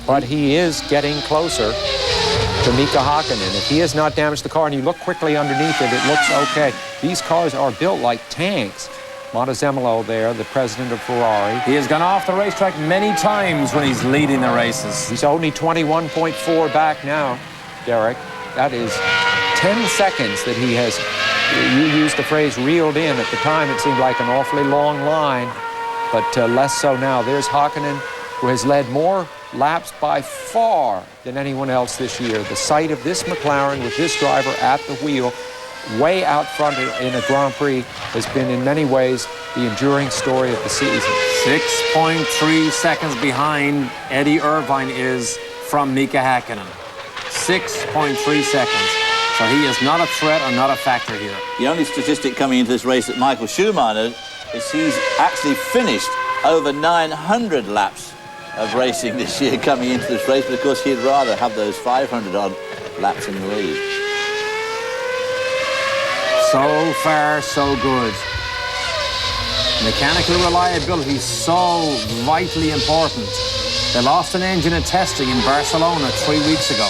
But he is getting closer to Mika Häkkinen. If he has not damaged the car, and you look quickly underneath it, it looks okay. These cars are built like tanks. Montezemolo there, the president of Ferrari. He has gone off the racetrack many times when he's leading the races. He's only 21.4 back now, Derek. That is 10 seconds that he has, you used the phrase reeled in. At the time, it seemed like an awfully long line, but less so now. There's Häkkinen, who has led more laps by far than anyone else this year. The sight of this McLaren with this driver at the wheel, way out front in a Grand Prix, has been in many ways the enduring story of the season. 6.3 seconds behind Eddie Irvine is from Mika Häkkinen. 6.3 seconds. So he is not a threat and not a factor here. The only statistic coming into this race that Michael Schumacher is he's actually finished over 900 laps of racing this year coming into this race, but of course he'd rather have those 500 odd laps in the lead. So far, so good. Mechanical reliability is so vitally important. They lost an engine in testing in Barcelona 3 weeks ago.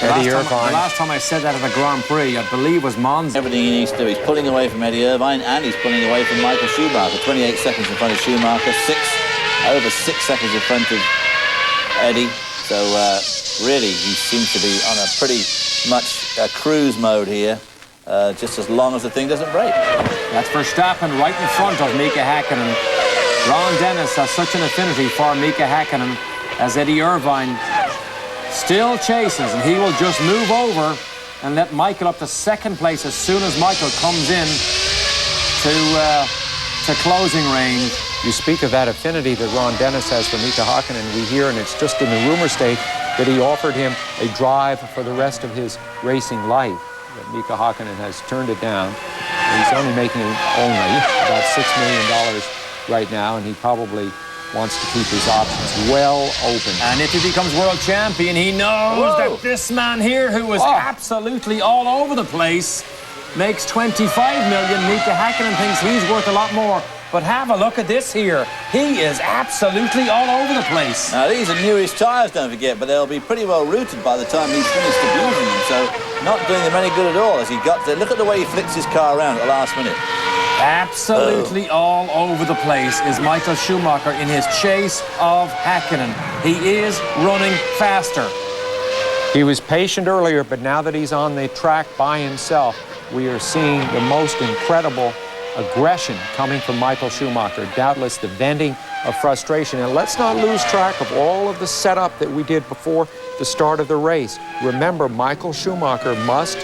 The last time I said that at a Grand Prix, I believe, was Monza. Everything he needs to do. He's pulling away from Eddie Irvine and he's pulling away from Michael Schumacher. 28 seconds in front of Schumacher, over 6 seconds in front of Eddie. So really, he seems to be on a pretty much cruise mode here, just as long as the thing doesn't break. That's Verstappen right in front of Mika Häkkinen. Ron Dennis has such an affinity for Mika Häkkinen as Eddie Irvine still chases, and he will just move over and let Michael up to second place as soon as Michael comes in to closing range. You speak of that affinity that Ron Dennis has for Mika Häkkinen. We hear, and it's just in the rumor state, that he offered him a drive for the rest of his racing life. But Mika Häkkinen has turned it down. He's only making about $6 million right now, and he probably wants to keep his options well open. And if he becomes world champion, he knows that this man here, who was absolutely all over the place, makes $25 million. Mika Häkkinen thinks he's worth a lot more. But have a look at this here. He is absolutely all over the place. Now, these are newish tyres, don't forget, but they'll be pretty well rooted by the time he's finished abusing them, so not doing them any good at all as he got to. Look at the way he flicks his car around at the last minute. Absolutely all over the place is Michael Schumacher in his chase of Häkkinen. He is running faster. He was patient earlier, but now that he's on the track by himself, we are seeing the most incredible aggression coming from Michael Schumacher. Doubtless the venting of frustration. And let's not lose track of all of the setup that we did before the start of the race. Remember, Michael Schumacher must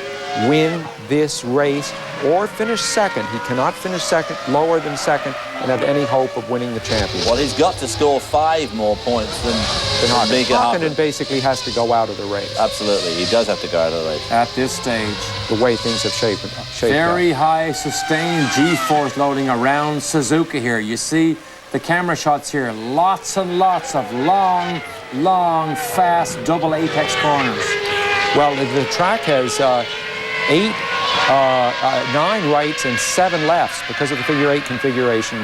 win this race or finish second. He cannot finish second, lower than second, and have any hope of winning the championship. Well, he's got to score 5 more points than Mika Häkkinen. Häkkinen basically has to go out of the race. Absolutely, he does have to go out of the race. At this stage, the way things have shaped very up. high sustained G-force loading around Suzuka here. You see the camera shots here. Lots and lots of long, fast double apex corners. Well, the track has 9 rights and 7 lefts because of the figure 8 configuration,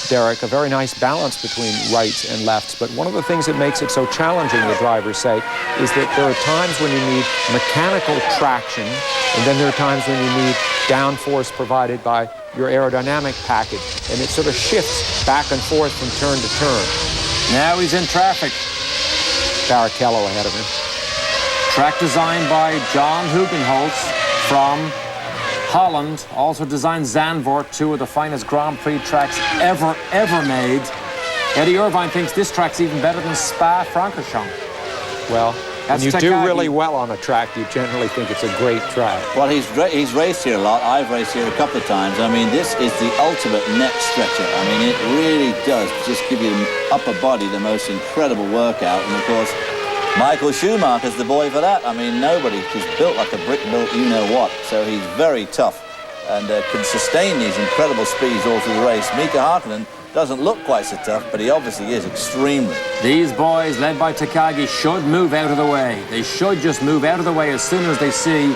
Derek. A very nice balance between rights and lefts. But one of the things that makes it so challenging, the drivers say, is that there are times when you need mechanical traction, and then there are times when you need downforce provided by your aerodynamic package. And it sort of shifts back and forth from turn to turn. Now he's in traffic. Barrichello ahead of him. Track designed by John Hugenholtz from Holland. Also designed Zandvoort, 2 of the finest Grand Prix tracks ever made. Eddie Irvine thinks this track's even better than Spa-Francorchamps. Well, when you do really well on a track, you generally think it's a great track. Well, he's raced here a lot. I've raced here a couple of times. I mean, this is the ultimate neck stretcher. I mean, it really does just give you the upper body the most incredible workout. And, of course, Michael Schumacher's the boy for that. I mean, nobody. He's built like a brick built you-know-what. So he's very tough and can sustain these incredible speeds all through the race. Mika Häkkinen doesn't look quite so tough, but he obviously is extremely. These boys, led by Takagi, should move out of the way. They should just move out of the way as soon as they see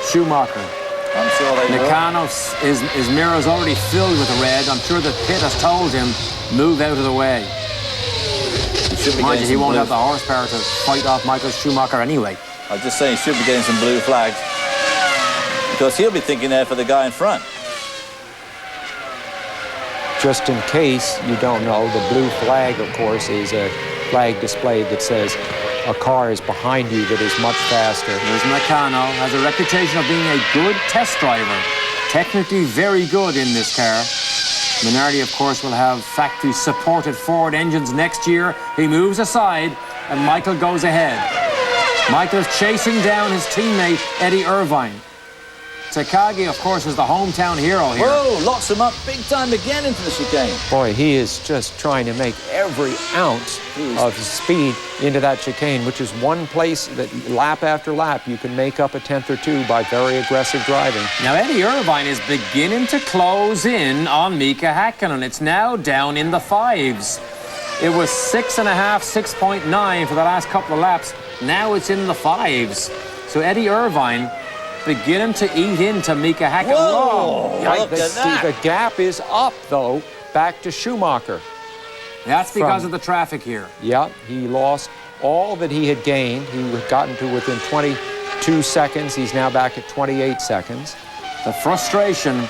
Schumacher. I'm sure they will. Nakano, his mirror's already filled with red. I'm sure the pit has told him, move out of the way. Mind you, he won't have the horsepower to fight off Michael Schumacher anyway. I was just saying he should be getting some blue flags, because he'll be thinking there for the guy in front. Just in case you don't know, the blue flag, of course, is a flag displayed that says a car is behind you that is much faster. There's Nakano, has a reputation of being a good test driver. Technically very good in this car. Minardi, of course, will have factory-supported Ford engines next year. He moves aside, and Michael goes ahead. Michael's chasing down his teammate, Eddie Irvine. Takagi, of course, is the hometown hero here. Whoa, locks him up big time again into the chicane. Boy, he is just trying to make every ounce of speed into that chicane, which is one place that lap after lap you can make up a tenth or two by very aggressive driving. Now, Eddie Irvine is beginning to close in on Mika Häkkinen. It's now down in the 5s. It was 6.5, 6.9 for the last couple of laps. Now it's in the 5s. So Eddie Irvine beginning to eat into Mika Häkkinen. Whoa! Right, Look at that. The gap is up, though, back to Schumacher. That's because of the traffic here. Yeah, he lost all that he had gained. He had gotten to within 22 seconds. He's now back at 28 seconds. The frustration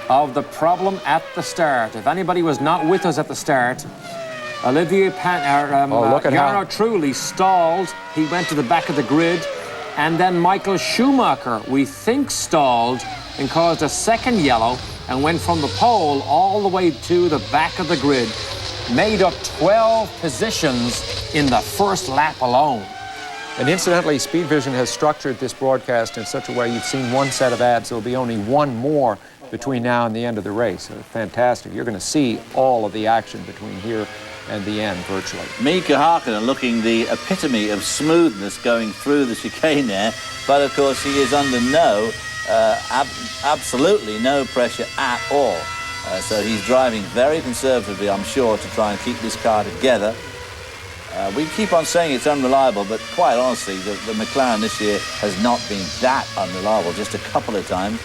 of the problem at the start. If anybody was not with us at the start, Olivier Jarno Trulli stalled. He went to the back of the grid. And then Michael Schumacher, we think, stalled and caused a second yellow and went from the pole all the way to the back of the grid. Made up 12 positions in the first lap alone. And incidentally, Speed Vision has structured this broadcast in such a way you've seen one set of ads. There'll be only one more between now and the end of the race. Fantastic. You're going to see all of the action between here and the end, virtually. Mika Häkkinen looking the epitome of smoothness going through the chicane there, but of course he is under absolutely no pressure at all. So he's driving very conservatively, I'm sure, to try and keep this car together. We keep on saying it's unreliable, but quite honestly, the McLaren this year has not been that unreliable, just a couple of times.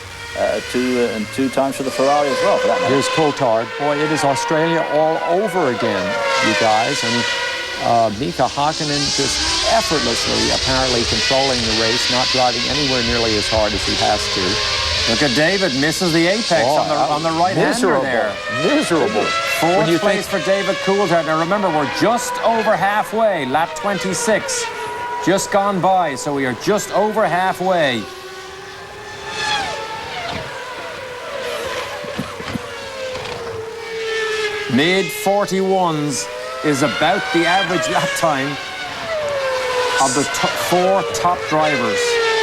Two times for the Ferrari as well, for that matter. Here's Coulthard. Boy, it is Australia all over again, you guys. I mean, Mika Häkkinen just effortlessly, apparently controlling the race, not driving anywhere nearly as hard as he has to. Look at David, misses the apex on the right-hander there. Miserable. Fourth place for David Coulthard. Now remember, we're just over halfway, lap 26. Just gone by, so we are just over halfway. Mid-41s is about the average lap time of the four top drivers.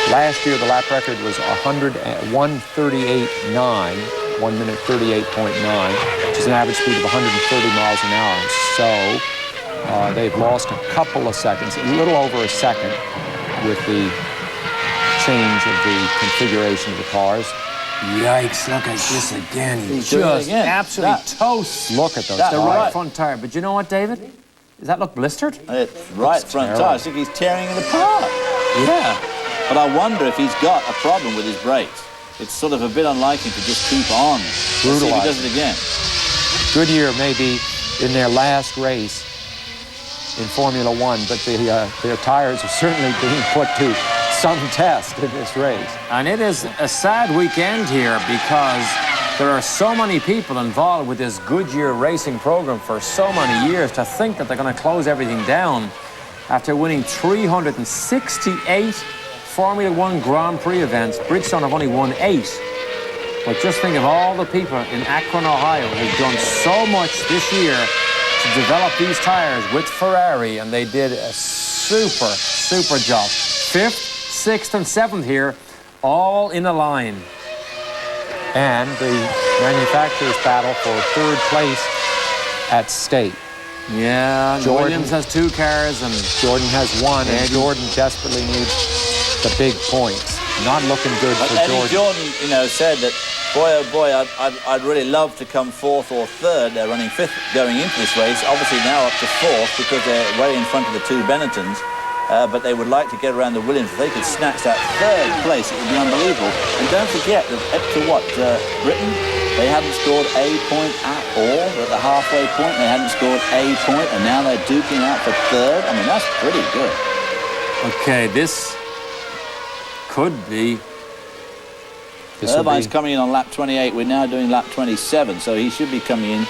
Last year, the lap record was 138.9, 1 minute 38.9, which is an average speed of 130 miles an hour. So they've lost a couple of seconds, a little over a second, with the change of the configuration of the cars. Yikes, look at this again. He's just absolutely toast. Look at those. The right front tire. But you know what, David? Does that look blistered? It's right front tire. I think he's tearing it apart. Yeah. But I wonder if he's got a problem with his brakes. It's sort of a bit unlike him to just keep on. Let's see if he does it again. Goodyear may be in their last race in Formula One, but their tires are certainly being put to some test in this race. And it is a sad weekend here because there are so many people involved with this Goodyear racing program for so many years. To think that they're going to close everything down after winning 368 Formula One Grand Prix events. Bridgestone have only won 8. But just think of all the people in Akron, Ohio, who've done so much this year to develop these tires with Ferrari, and they did a super job. 5th, 6th and 7th here, all in a line. And the manufacturer's battle for 3rd place at stake. Yeah, Williams has 2 cars and Jordan has 1, and Jordan desperately needs the big points. Not looking good for Jordan. Jordan, you know, said that, boy, oh boy, I'd really love to come 4th or 3rd. They're running 5th going into this race. Obviously now up to 4th because they're way in front of the 2 Benettons. But they would like to get around the Williams. If they could snatch that 3rd place, it would be unbelievable. And don't forget that up to Britain, they hadn't scored a point at all. At the halfway point, they hadn't scored a point, and now they're duking out for 3rd. I mean, that's pretty good. Okay, this could be. Irvine's coming in on lap 28. We're now doing lap 27, so he should be coming in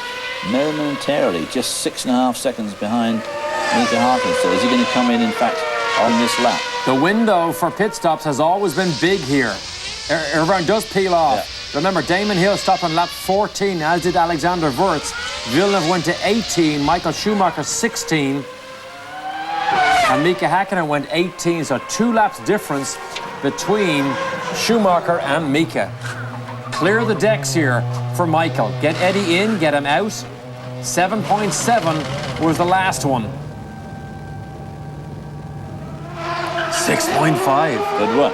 momentarily, just 6.5 seconds behind Mika Häkkinen. So is he going to come in fact, on this lap? The window for pit stops has always been big here. Irvine does peel off. Yeah. Remember, Damon Hill stopped on lap 14, as did Alexander Wurz. Villeneuve went to 18, Michael Schumacher 16, and Mika Häkkinen went 18, so 2 laps difference between Schumacher and Mika. Clear the decks here for Michael. Get Eddie in, get him out. 7.7 was the last one. 6.5. Good one.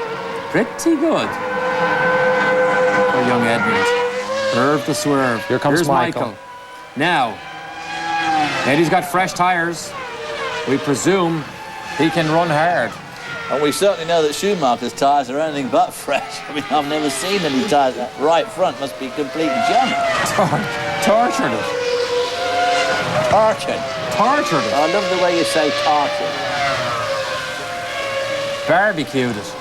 Pretty good for young Edmund. Curve to swerve. Here comes Here's Michael. Now, Eddie's got fresh tires. We presume he can run hard. And we certainly know that Schumacher's tyres are anything but fresh. I mean, I've never seen any tyres. That right front must be complete junk. Tortured it. Tortured. Tortured it. I love the way you say tortured. Barbecued it.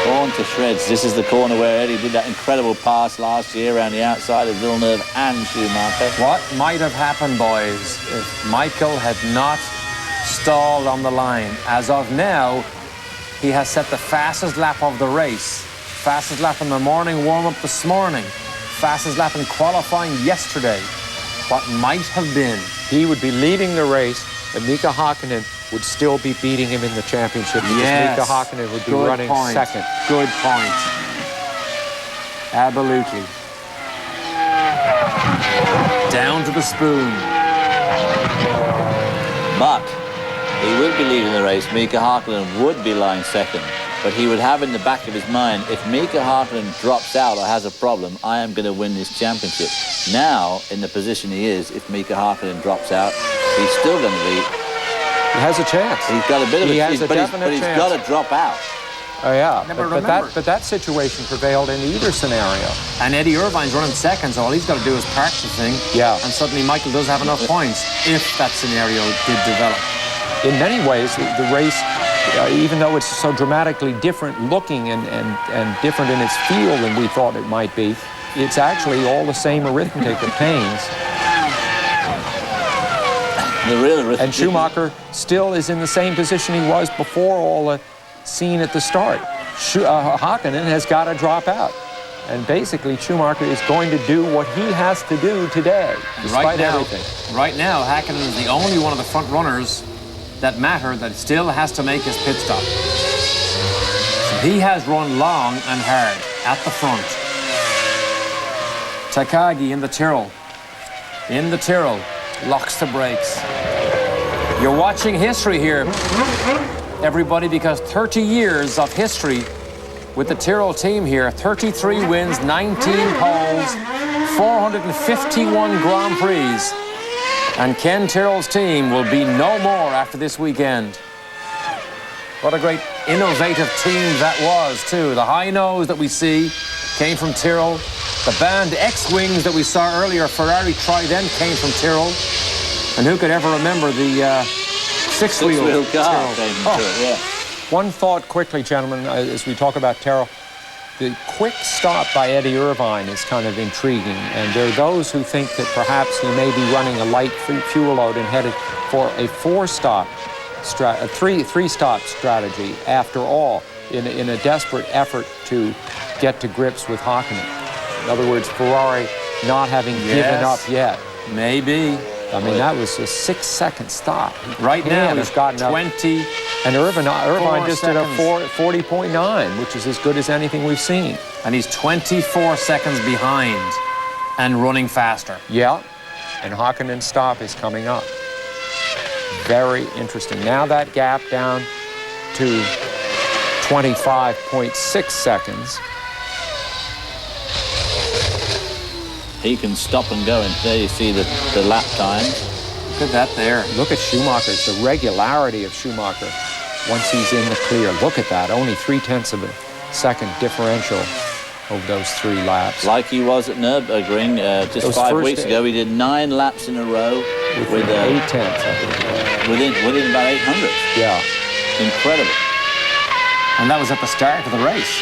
Torn to shreds. This is the corner where Eddie did that incredible pass last year around the outside of Villeneuve and Schumacher. What might have happened, boys, if Michael had not stalled on the line? As of now, he has set the fastest lap of the race. Fastest lap in the morning warm-up this morning. Fastest lap in qualifying yesterday. What might have been. He would be leading the race, but Mika Häkkinen would still be beating him in the championship because Yes. Mika Häkkinen would be Good running point. second. Good point. Absolutely. Down to the spoon. But he would be leading the race. Mika Häkkinen would be lying second. But he would have in the back of his mind, if Mika Häkkinen drops out or has a problem, I am going to win this championship. Now, in the position he is, if Mika Häkkinen drops out, he's still going to be... He has a chance. He's got a bit of He a... has a but definite he's chance. got to drop out. Oh, yeah. Never But remember. that situation prevailed in either scenario. And Eddie Irvine's running second, so all he's got to do is practicing. Yeah. And suddenly Michael does have enough points if that scenario did develop. In many ways, the race, even though it's so dramatically different looking and different in its feel than we thought it might be, it's actually all the same arithmetic of pains. The real arithmetic. And Schumacher still is in the same position he was before all the scene at the start. Häkkinen has got to drop out. And basically, Schumacher is going to do what he has to do today, despite everything. Right now, Häkkinen is the only one of the front runners that matter that still has to make his pit stop. So he has run long and hard at the front. Takagi in the Tyrrell. In the Tyrrell. Locks the brakes. You're watching history here, everybody, because 30 years of history with the Tyrrell team here. 33 wins, 19 poles, 451 Grand Prix. And Ken Tyrrell's team will be no more after this weekend. What a great innovative team that was, too. The high nose that we see came from Tyrrell. The band X-Wings that we saw earlier, Ferrari Trident, came from Tyrrell. And who could ever remember the six-wheel car came from Tyrrell, yeah. One thought quickly, gentlemen, as we talk about Tyrrell. The quick stop by Eddie Irvine is kind of intriguing, and there are those who think that perhaps he may be running a light fuel load and headed for a three-stop strategy after all, in a desperate effort to get to grips with Häkkinen. In other words, Ferrari not having given up yet. Maybe. I mean, that was a 6-second stop. Right now, he's gotten 20. And Irvine just did a seconds. 40.9, which is as good as anything we've seen. And he's 24 seconds behind and running faster. Yeah, and Häkkinen's stop is coming up. Very interesting. Now that gap down to 25.6 seconds. He can stop and go, and there you see the lap time. Look at that there. Look at Schumacher's, the regularity of Schumacher once he's in the clear. Look at that, only 0.3 of a second differential over those 3 laps. Like he was at Nürburgring just Those 5 first weeks ago. He did 9 laps in a row with 0.8, I think. within about 800. Yeah. Incredible. And that was at the start of the race.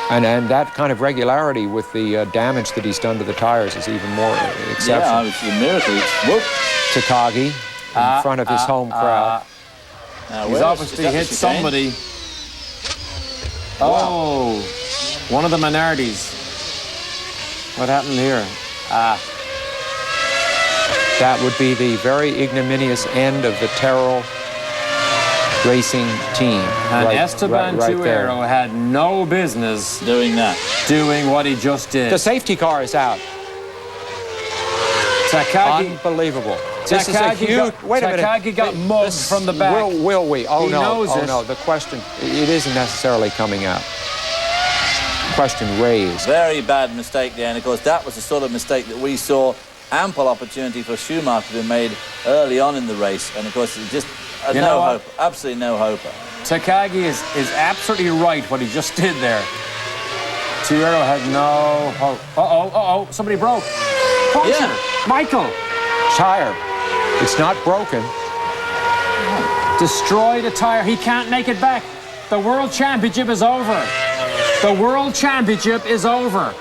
And that kind of regularity with the damage that he's done to the tires is even more exceptional. Yeah, it's a miracle. Whoop. Takagi in front of his home crowd. He's obviously hit somebody. Oh, one of the Minardis. What happened here? That would be the very ignominious end of the Tyrrell racing team. And Esteban right there. Tuero had no business Doing that. doing what he just did. The safety car is out. Takagi, Unbelievable. This is a huge... Wait a minute. Takagi got mugged from the back. Will we? Oh, He no. knows Oh, it. no. The question, it isn't necessarily coming out. Question raised. Very bad mistake there, and of course that was the sort of mistake that we saw ample opportunity for Schumacher to be made early on in the race, and of course it just no hope, absolutely no hope. Takagi is absolutely right what he just did there. Tuero had no hope. Uh-oh, somebody broke. Puncture. Yeah. Michael. Tire. It's not broken. Destroyed a tire. He can't make it back. The World Championship is over. The World Championship is over.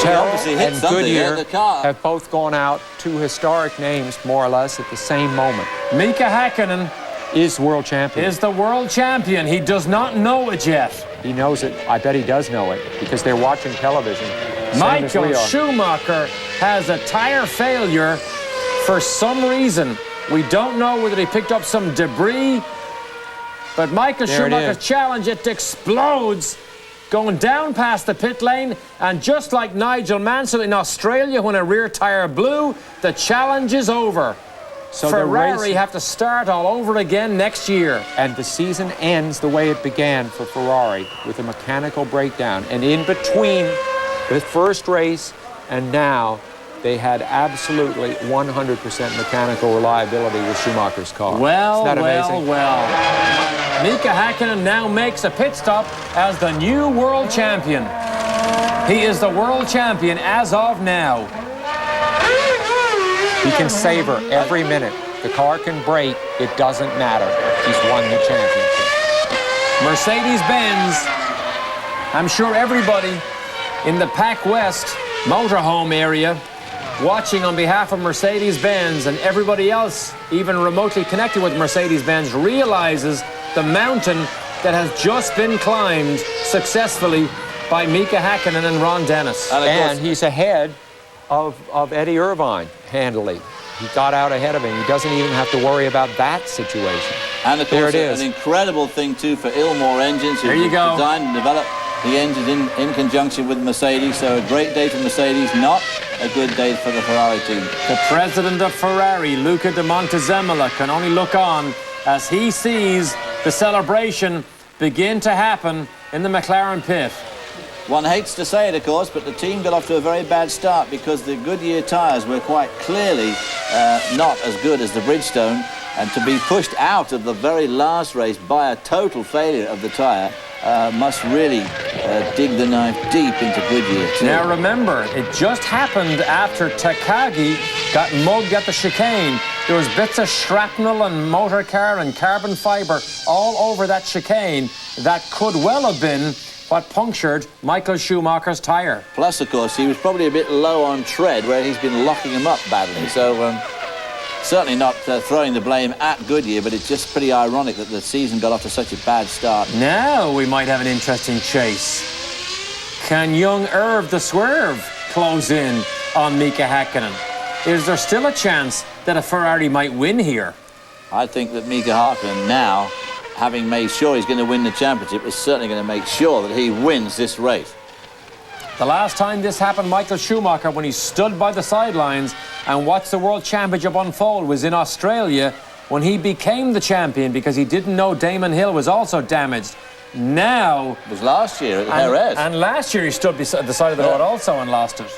Tyrrell obviously hit and something, Goodyear the car. have both gone out, 2 historic names, more or less, at the same moment. Mika Häkkinen Is world champion. is the world champion. He does not know it yet. He knows it. I bet he does know it because they're watching television. Michael Schumacher has a tire failure for some reason. We don't know whether he picked up some debris, but Michael Schumacher's challenge, it explodes, going down past the pit lane, and just like Nigel Mansell in Australia when a rear tire blew, the challenge is over. So Ferrari have to start all over again next year. And the season ends the way it began for Ferrari, with a mechanical breakdown. And in between the first race and now, they had absolutely 100% mechanical reliability with Schumacher's car. Well, Isn't that amazing? well. Mika Häkkinen now makes a pit stop as the new world champion. He is the world champion as of now. He can savor every minute. The car can break. It doesn't matter. He's won the championship. Mercedes-Benz. I'm sure everybody in the Pac West motorhome area watching on behalf of Mercedes-Benz and everybody else even remotely connected with Mercedes-Benz realizes the mountain that has just been climbed successfully by Mika Häkkinen and Ron Dennis. And he's ahead of Eddie Irvine handily. He got out ahead of him. He doesn't even have to worry about that situation. And of course, an incredible thing too for Ilmor Engines, who designed and developed the engines in conjunction with Mercedes. So a great day for Mercedes, not a good day for the Ferrari team. The president of Ferrari, Luca de Montezemolo, can only look on as he sees the celebration begin to happen in the McLaren pit. One hates to say it, of course, but the team got off to a very bad start because the Goodyear tyres were quite clearly not as good as the Bridgestone, and to be pushed out of the very last race by a total failure of the tyre must really dig the knife deep into Goodyear too. Now remember, it just happened after Takagi got mugged at the chicane. There was bits of shrapnel and motor car and carbon fibre all over that chicane that could well have been what punctured Michael Schumacher's tyre. Plus, of course, he was probably a bit low on tread where he's been locking him up badly. So certainly not throwing the blame at Goodyear, but it's just pretty ironic that the season got off to such a bad start. Now we might have an interesting chase. Can young Irv the Swerve close in on Mika Häkkinen? Is there still a chance that a Ferrari might win here? I think that Mika Häkkinen now, having made sure he's going to win the championship, is certainly going to make sure that he wins this race. The last time this happened, Michael Schumacher, when he stood by the sidelines and watched the World Championship unfold, was in Australia when he became the champion because he didn't know Damon Hill was also damaged. Now... It was last year at Jerez. And last year he stood beside the side of the road also and lost it.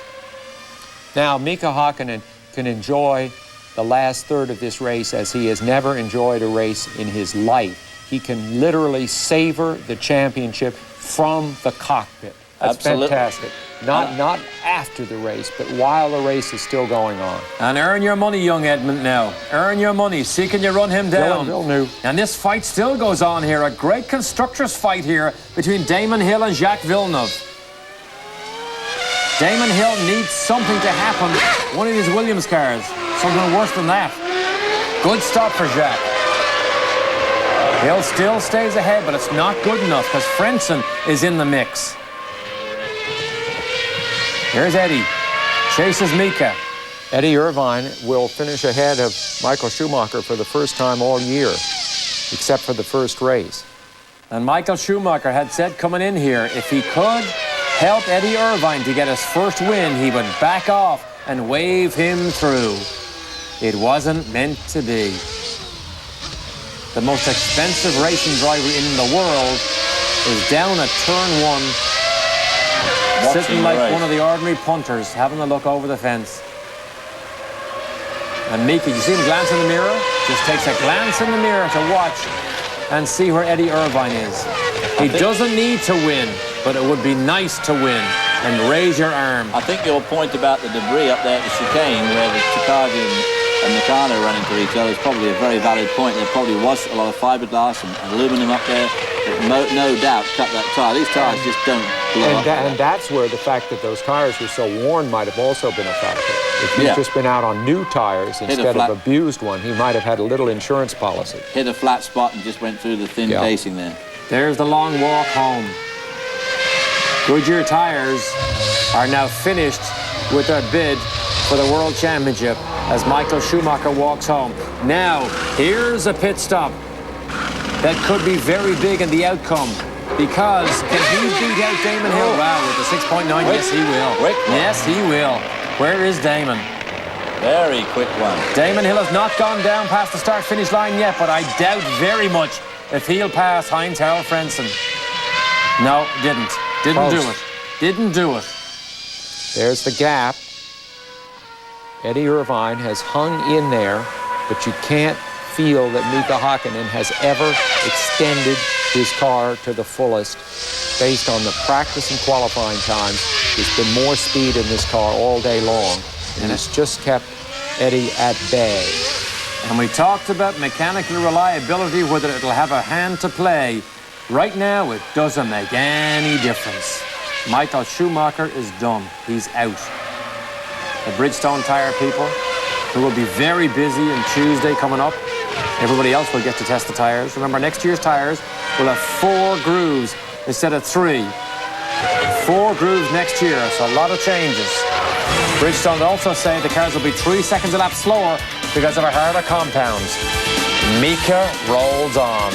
Now, Mika Häkkinen can enjoy the last third of this race as he has never enjoyed a race in his life. He can literally savor the championship from the cockpit. That's fantastic. Not after the race, but while the race is still going on. And earn your money, young Edmund, now. Earn your money. See, can you run him down? Villeneuve. And this fight still goes on here. A great constructors' fight here between Damon Hill and Jacques Villeneuve. Damon Hill needs something to happen. One of these Williams cars. Something worse than that. Good stop for Jacques. Hill still stays ahead, but it's not good enough because Frentzen is in the mix. Here's Eddie. Chases Mika. Eddie Irvine will finish ahead of Michael Schumacher for the first time all year, except for the first race. And Michael Schumacher had said coming in here, if he could help Eddie Irvine to get his first win, he would back off and wave him through. It wasn't meant to be. The most expensive racing driver in the world is down at turn one, sitting like one of the ordinary punters, having a look over the fence. And Mika, you see him glance in the mirror? Just takes a glance in the mirror to watch and see where Eddie Irvine is. He doesn't need to win, but it would be nice to win. And raise your arm. I think your point about the debris up there at the chicane where the Takagi and Nakano run into each other is probably a very valid point. There probably was a lot of fiberglass and aluminum up there that no doubt cut that tyre. These tyres just don't blow up. And that's where the fact that those tyres were so worn might have also been a factor. If he'd just been out on new tyres instead of abused one, he might have had a little insurance policy. Hit a flat spot and just went through the thin casing there. There's the long walk home. Goodyear tyres are now finished with their bid for the World Championship as Michael Schumacher walks home. Now, here's a pit stop that could be very big in the outcome, because can he beat out Damon Hill? Wow, with the 6.9, yes he will. Yes he will. Where is Damon? Very quick one. Damon Hill has not gone down past the start-finish line yet, but I doubt very much if he'll pass Heinz-Harald Frentzen. No, didn't. Didn't do it. Didn't do it. There's the gap. Eddie Irvine has hung in there, but you can't feel that Mika Häkkinen has ever extended his car to the fullest. Based on the practice and qualifying times, there's been more speed in this car all day long, and it's just kept Eddie at bay. And we talked about mechanical reliability, whether it'll have a hand to play. Right now, it doesn't make any difference. Michael Schumacher is done. He's out. The Bridgestone tire people, who will be very busy on Tuesday coming up. Everybody else will get to test the tires. Remember, next year's tires will have 4 grooves instead of 3. 4 grooves next year, so a lot of changes. Bridgestone also say the cars will be 3 seconds a lap slower because of our harder compounds. Mika rolls on.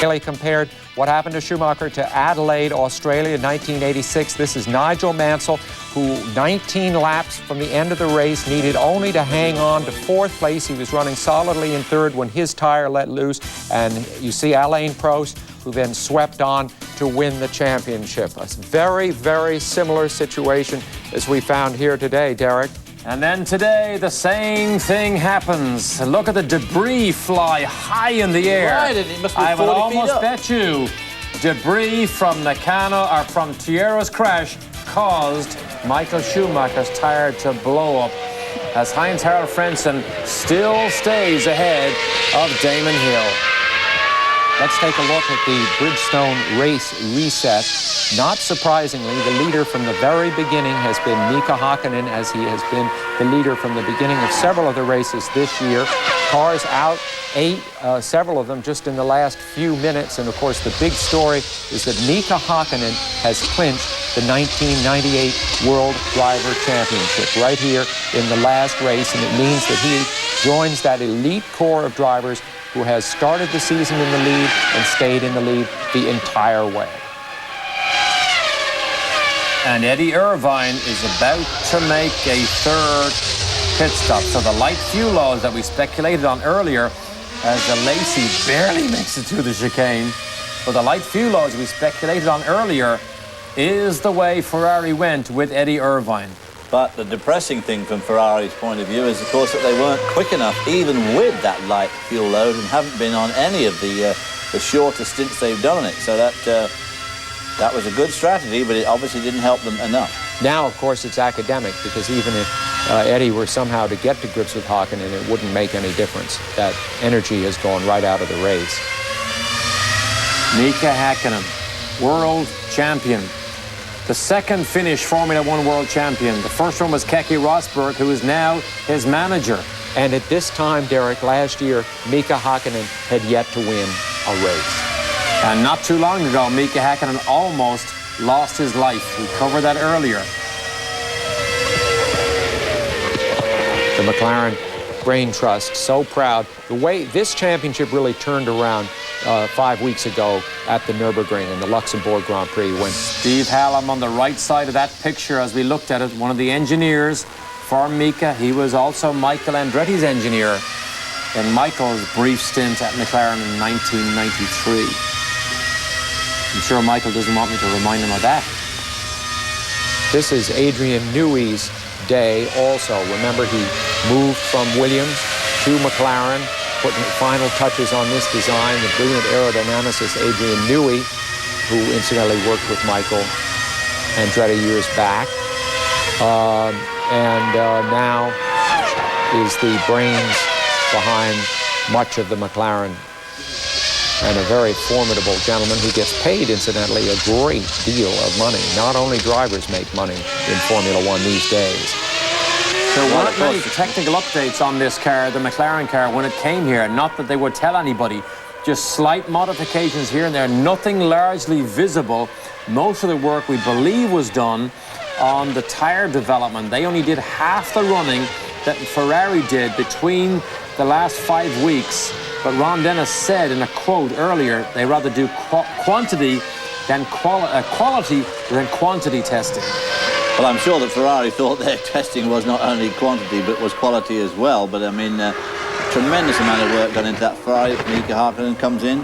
Haley compared what happened to Schumacher to Adelaide, Australia, 1986. This is Nigel Mansell, who 19 laps from the end of the race needed only to hang on to 4th place. He was running solidly in 3rd when his tire let loose. And you see Alain Prost, who then swept on to win the championship. A very, very similar situation as we found here today, Derek. And then today, the same thing happens. Look at the debris fly high in the air. Right, it must be 40 I would almost feet up. bet you debris from Nakano or from Tierra's crash caused Michael Schumacher's tire to blow up, as Heinz-Harald Frentzen still stays ahead of Damon Hill. Let's take a look at the Bridgestone race reset. Not surprisingly, the leader from the very beginning has been Mika Häkkinen, as he has been the leader from the beginning of several of the races this year. Cars out 8, several of them just in the last few minutes. And of course, the big story is that Mika Häkkinen has clinched the 1998 World Driver Championship right here in the last race. And it means that he joins that elite core of drivers who has started the season in the lead and stayed in the lead the entire way. And Eddie Irvine is about to make a 3rd pit stop. So the light fuel oils that we speculated on earlier, as the Lacey barely makes it through the chicane, but the light fuel oils we speculated on earlier is the way Ferrari went with Eddie Irvine. But the depressing thing from Ferrari's point of view is, of course, that they weren't quick enough, even with that light fuel load, and haven't been on any of the shorter stints they've done on it. So that was a good strategy, but it obviously didn't help them enough. Now, of course, it's academic, because even if Eddie were somehow to get to grips with Häkkinen, it wouldn't make any difference. That energy has gone right out of the race. Mika Häkkinen, world champion. The 2nd Finnish Formula 1 world champion. The first one was Keke Rosberg, who is now his manager. And at this time, Derek, last year, Mika Häkkinen had yet to win a race. And not too long ago, Mika Häkkinen almost lost his life. We covered that earlier. The McLaren Brain Trust, so proud. The way this championship really turned around 5 weeks ago at the Nürburgring in the Luxembourg Grand Prix, when Steve Hallam on the right side of that picture as we looked at it, one of the engineers for Mika. He was also Michael Andretti's engineer in Michael's brief stint at McLaren in 1993. I'm sure Michael doesn't want me to remind him of that. this is Adrian Newey's day also. Remember, he moved from Williams to McLaren, putting final touches on this design. The brilliant aerodynamicist Adrian Newey, who incidentally worked with Michael Andretti years back, and now is the brains behind much of the McLaren, and a very formidable gentleman who gets paid, incidentally, a great deal of money. Not only drivers make money in Formula One these days. There weren't many technical updates on this car, the McLaren car, when it came here. Not that they would tell anybody. Just slight modifications here and there. Nothing largely visible. Most of the work, we believe, was done on the tyre development. They only did half the running that Ferrari did between the last 5 weeks. But Ron Dennis said in a quote earlier, they rather do quantity than quality than quantity testing. Well, I'm sure that Ferrari thought their testing was not only quantity, but was quality as well. But, I mean, tremendous amount of work done into that Ferrari. Mika Häkkinen comes in.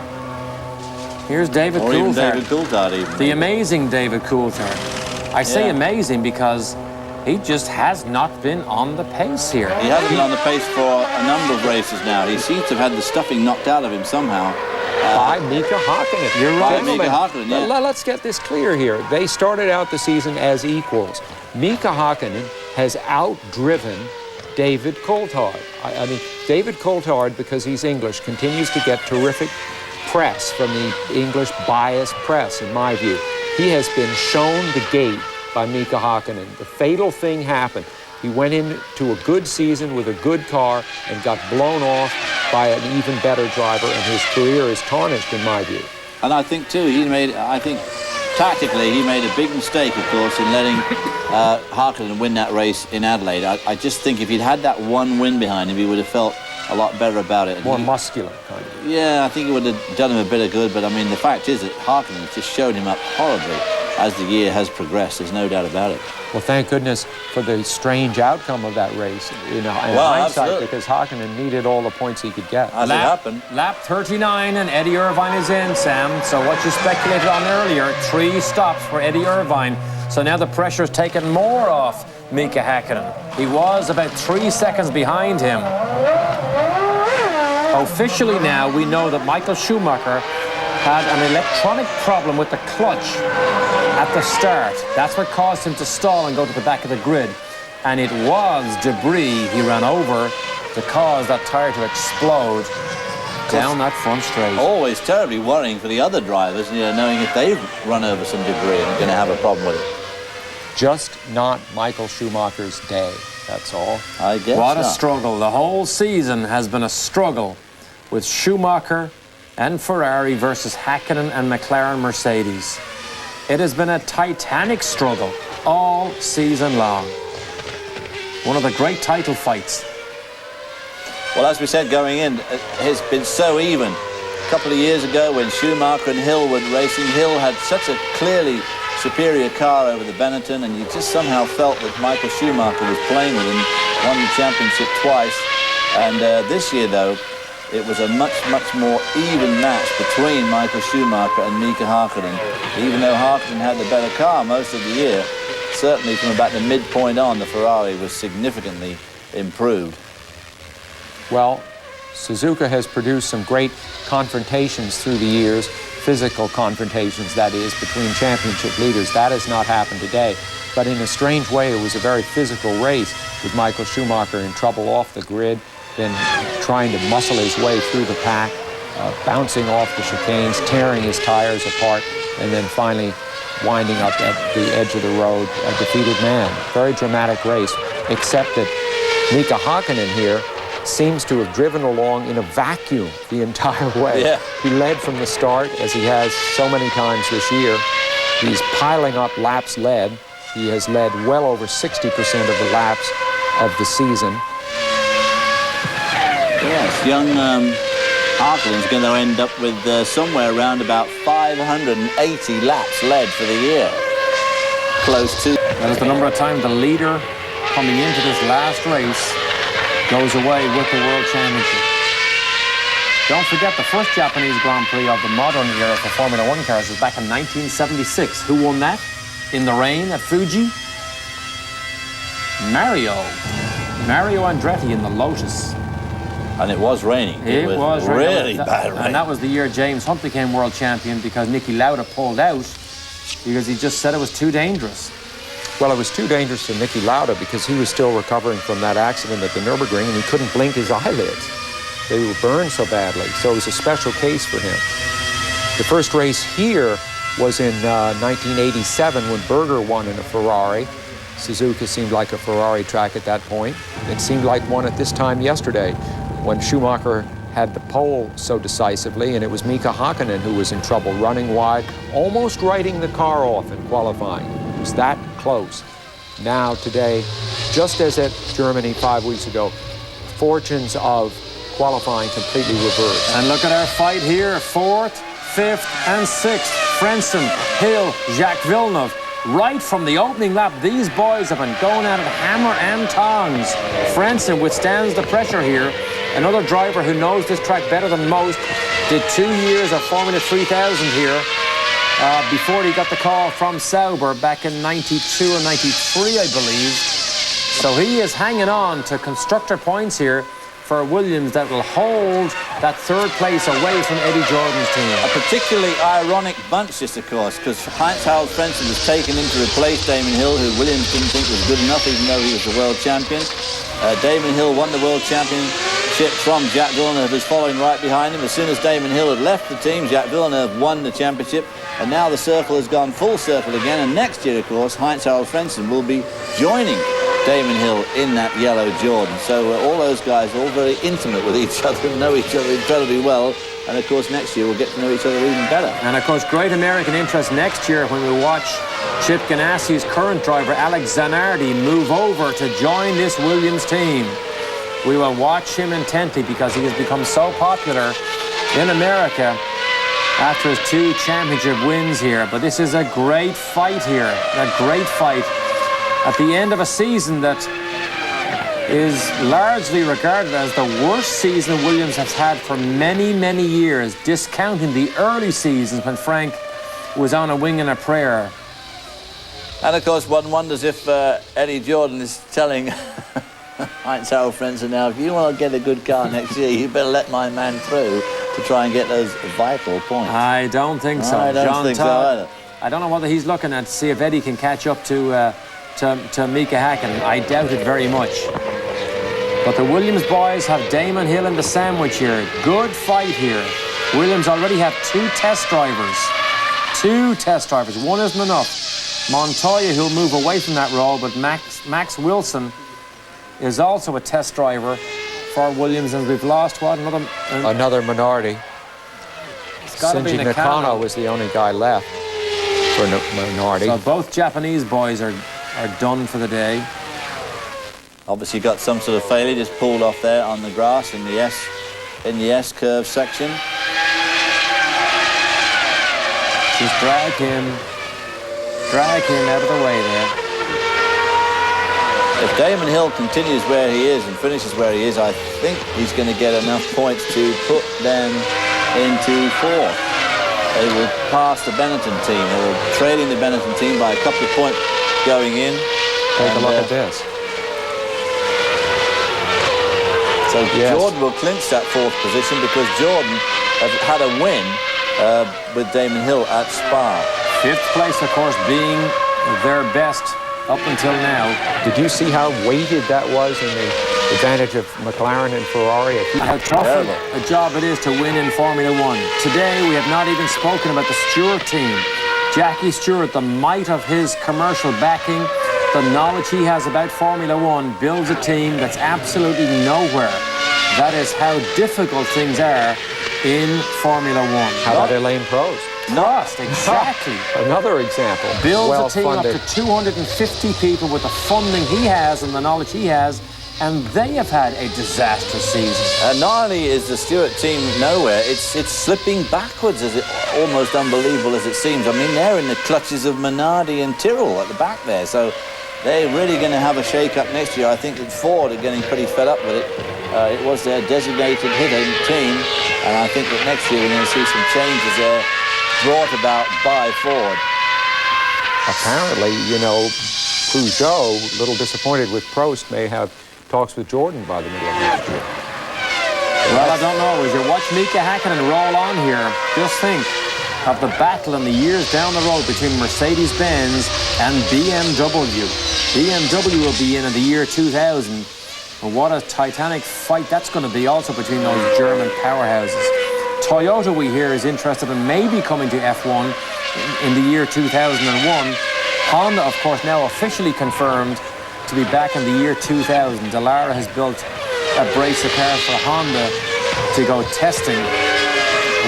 Here's David Coulthard. Or even David Coulthard, even. The amazing David Coulthard. I say amazing because he just has not been on the pace here. He hasn't been on the pace for a number of races now. He seems to have had the stuffing knocked out of him somehow. By Mika Häkkinen. You're right. Mika Häkkinen, yeah. Let's get this clear here. They started out the season as equals. Mika Häkkinen has outdriven David Coulthard. I mean, David Coulthard, because he's English, continues to get terrific press from the English biased press, in my view. He has been shown the gate by Mika Häkkinen. The fatal thing happened. He went into a good season with a good car and got blown off by an even better driver, and his career is tarnished, in my view. And I think, too, tactically, he made a big mistake, of course, in letting Häkkinen win that race in Adelaide. I just think if he'd had that one win behind him, he would have felt a lot better about it. More muscular, kind of. Yeah, I think it would have done him a bit of good, but, I mean, the fact is that Häkkinen just showed him up horribly as the year has progressed. There's no doubt about it. Well, thank goodness for the strange outcome of that race, in hindsight, absolutely. because Häkkinen needed all the points he could get. As it happened. Lap 39, and Eddie Irvine is in, Sam. So what you speculated on earlier, 3 stops for Eddie Irvine. So now the pressure's taken more off Mika Häkkinen. He was about 3 seconds behind him. Officially now, we know that Michael Schumacher had an electronic problem with the clutch at the start. That's what caused him to stall and go to the back of the grid. And it was debris he ran over to cause that tyre to explode down that front straight. Always terribly worrying for the other drivers, knowing if they've run over some debris and are going to have a problem with it. Just not Michael Schumacher's day, that's all. I guess What a not. struggle. The whole season has been a struggle with Schumacher and Ferrari versus Häkkinen and McLaren Mercedes. It has been a titanic struggle all season long. One of the great title fights. Well, as we said going in, it's been so even. A couple of years ago when Schumacher and Hill were racing, Hill had such a clearly superior car over the Benetton, and you just somehow felt that Michael Schumacher was playing with him, won the championship twice. And this year, though, it was a much, much more even match between Michael Schumacher and Mika Häkkinen. Even though Häkkinen had the better car most of the year, certainly from about the midpoint on, the Ferrari was significantly improved. Well, Suzuka has produced some great confrontations through the years, physical confrontations, that is, between championship leaders. That has not happened today. But in a strange way, it was a very physical race with Michael Schumacher in trouble off the grid, then trying to muscle his way through the pack, bouncing off the chicanes, tearing his tires apart, and then finally winding up at the edge of the road, a defeated man. Very dramatic race, except that Mika Häkkinen here seems to have driven along in a vacuum the entire way. Yeah. He led from the start, as he has so many times this year. He's piling up laps led. He has led well over 60% of the laps of the season. Yes, young Häkkinen's going to end up with somewhere around about 580 laps led for the year. Close to. That is the number of times the leader coming into this last race goes away with the World Championship. Don't forget, the first Japanese Grand Prix of the modern era for Formula One cars was back in 1976. Who won that? In the rain at Fuji? Mario Andretti in the Lotus. And it was raining. It was really bad rain. And that was the year James Hunt became world champion because Niki Lauda pulled out because he just said it was too dangerous. Well, it was too dangerous for Niki Lauda because he was still recovering from that accident at the Nürburgring and he couldn't blink his eyelids. They were burned so badly, so it was a special case for him. The first race here was in 1987 when Berger won in a Ferrari. Suzuka seemed like a Ferrari track at that point. It seemed like one at this time yesterday when Schumacher had the pole so decisively, and it was Mika Häkkinen who was in trouble, running wide, almost writing the car off in qualifying. It was that close. now, today, just as at Germany 5 weeks ago, fortunes of qualifying completely reversed. And look at our fight here, 4th, 5th, and 6th. Frentzen, Hill, Jacques Villeneuve. Right from the opening lap, these boys have been going at it hammer and tongs. Frentzen withstands the pressure here. Another driver who knows this track better than most. Did 2 years of Formula 3000 here before he got the call from Sauber back in 92 and 93, I believe. So he is hanging on to constructor points here for Williams that will hold that 3rd place away from Eddie Jordan's team. A particularly ironic bunch, this, of course, because Heinz-Harald Frentzen was taken in to replace Damon Hill, who Williams didn't think was good enough, even though he was the world champion. Damon Hill won the world championship from Jacques Villeneuve, who's following right behind him. As soon as Damon Hill had left the team, Jacques Villeneuve won the championship, and now the circle has gone full circle again. And next year, of course, Heinz-Harald Frentzen will be joining Damon Hill in that yellow Jordan. So all those guys are all very intimate with each other, know each other incredibly well, and of course next year we'll get to know each other even better. And of course great American interest next year when we watch Chip Ganassi's current driver Alex Zanardi move over to join this Williams team. We will watch him intently because he has become so popular in America after his 2 championship wins here. But this is a great fight here, a great fight at the end of a season that is largely regarded as the worst season Williams has had for many, many years, discounting the early seasons when Frank was on a wing and a prayer. And of course one wonders if Eddie Jordan is telling Heinz-Harald Frentzen now, if you want to get a good car next year, you better let my man through to try and get those vital points. I don't think so. I don't think so either. I don't know whether he's looking at to see if Eddie can catch up to Mika Häkkinen. I doubt it very much. But the Williams boys have Damon Hill in the sandwich here. Good fight here. Williams already have 2 test drivers. 2 test drivers. One isn't enough. Montoya, who'll move away from that role, but Max Wilson is also a test driver for Williams, and we've lost what? Another minority. Shinji Nakano was the only guy left for minority. So both Japanese boys are done for the day. Obviously got some sort of failure, just pulled off there on the grass in the S curve section. Just drag him out of the way there. If Damon Hill continues where he is and finishes where he is, I think he's going to get enough points to put them into 4th. They will pass the Benetton team. They will trailing the Benetton team by a couple of points going in. Take a look at this. So yes. Jordan will clinch that 4th position because Jordan had a win with Damon Hill at Spa. 5th place, of course, being their best up until now. Did you see how weighted that was in the advantage of McLaren and Ferrari? How tough a job it is to win in Formula 1. Today, we have not even spoken about the Stewart team. Jackie Stewart, the might of his commercial backing, the knowledge he has about Formula 1, builds a team that's absolutely nowhere. That is how difficult things are in Formula 1. How about Elaine Prost? Lost, exactly. Another example. Builds a team up to 250 people with the funding he has and the knowledge he has, and they have had a disastrous season. Not only is the Stewart team nowhere, it's slipping backwards, almost unbelievable as it seems. I mean, they're in the clutches of Minardi and Tyrrell at the back there, so they're really going to have a shake-up next year. I think that Ford are getting pretty fed up with it. It was their designated hitting team, and I think that next year we're going to see some changes there brought about by Ford. Apparently, you know, Peugeot, a little disappointed with Prost, may have talks with Jordan by the middle of next year. Well, I don't know. As you watch Mika Häkkinen roll on here, just think of the battle in the years down the road between Mercedes-Benz and BMW. BMW will be in the year 2000. And what a titanic fight that's going to be also between those German powerhouses. Toyota, we hear, is interested in maybe coming to F1 in the year 2001. Honda, of course, now officially confirmed to be back in the year 2000. Dallara has built a brace of cars for Honda to go testing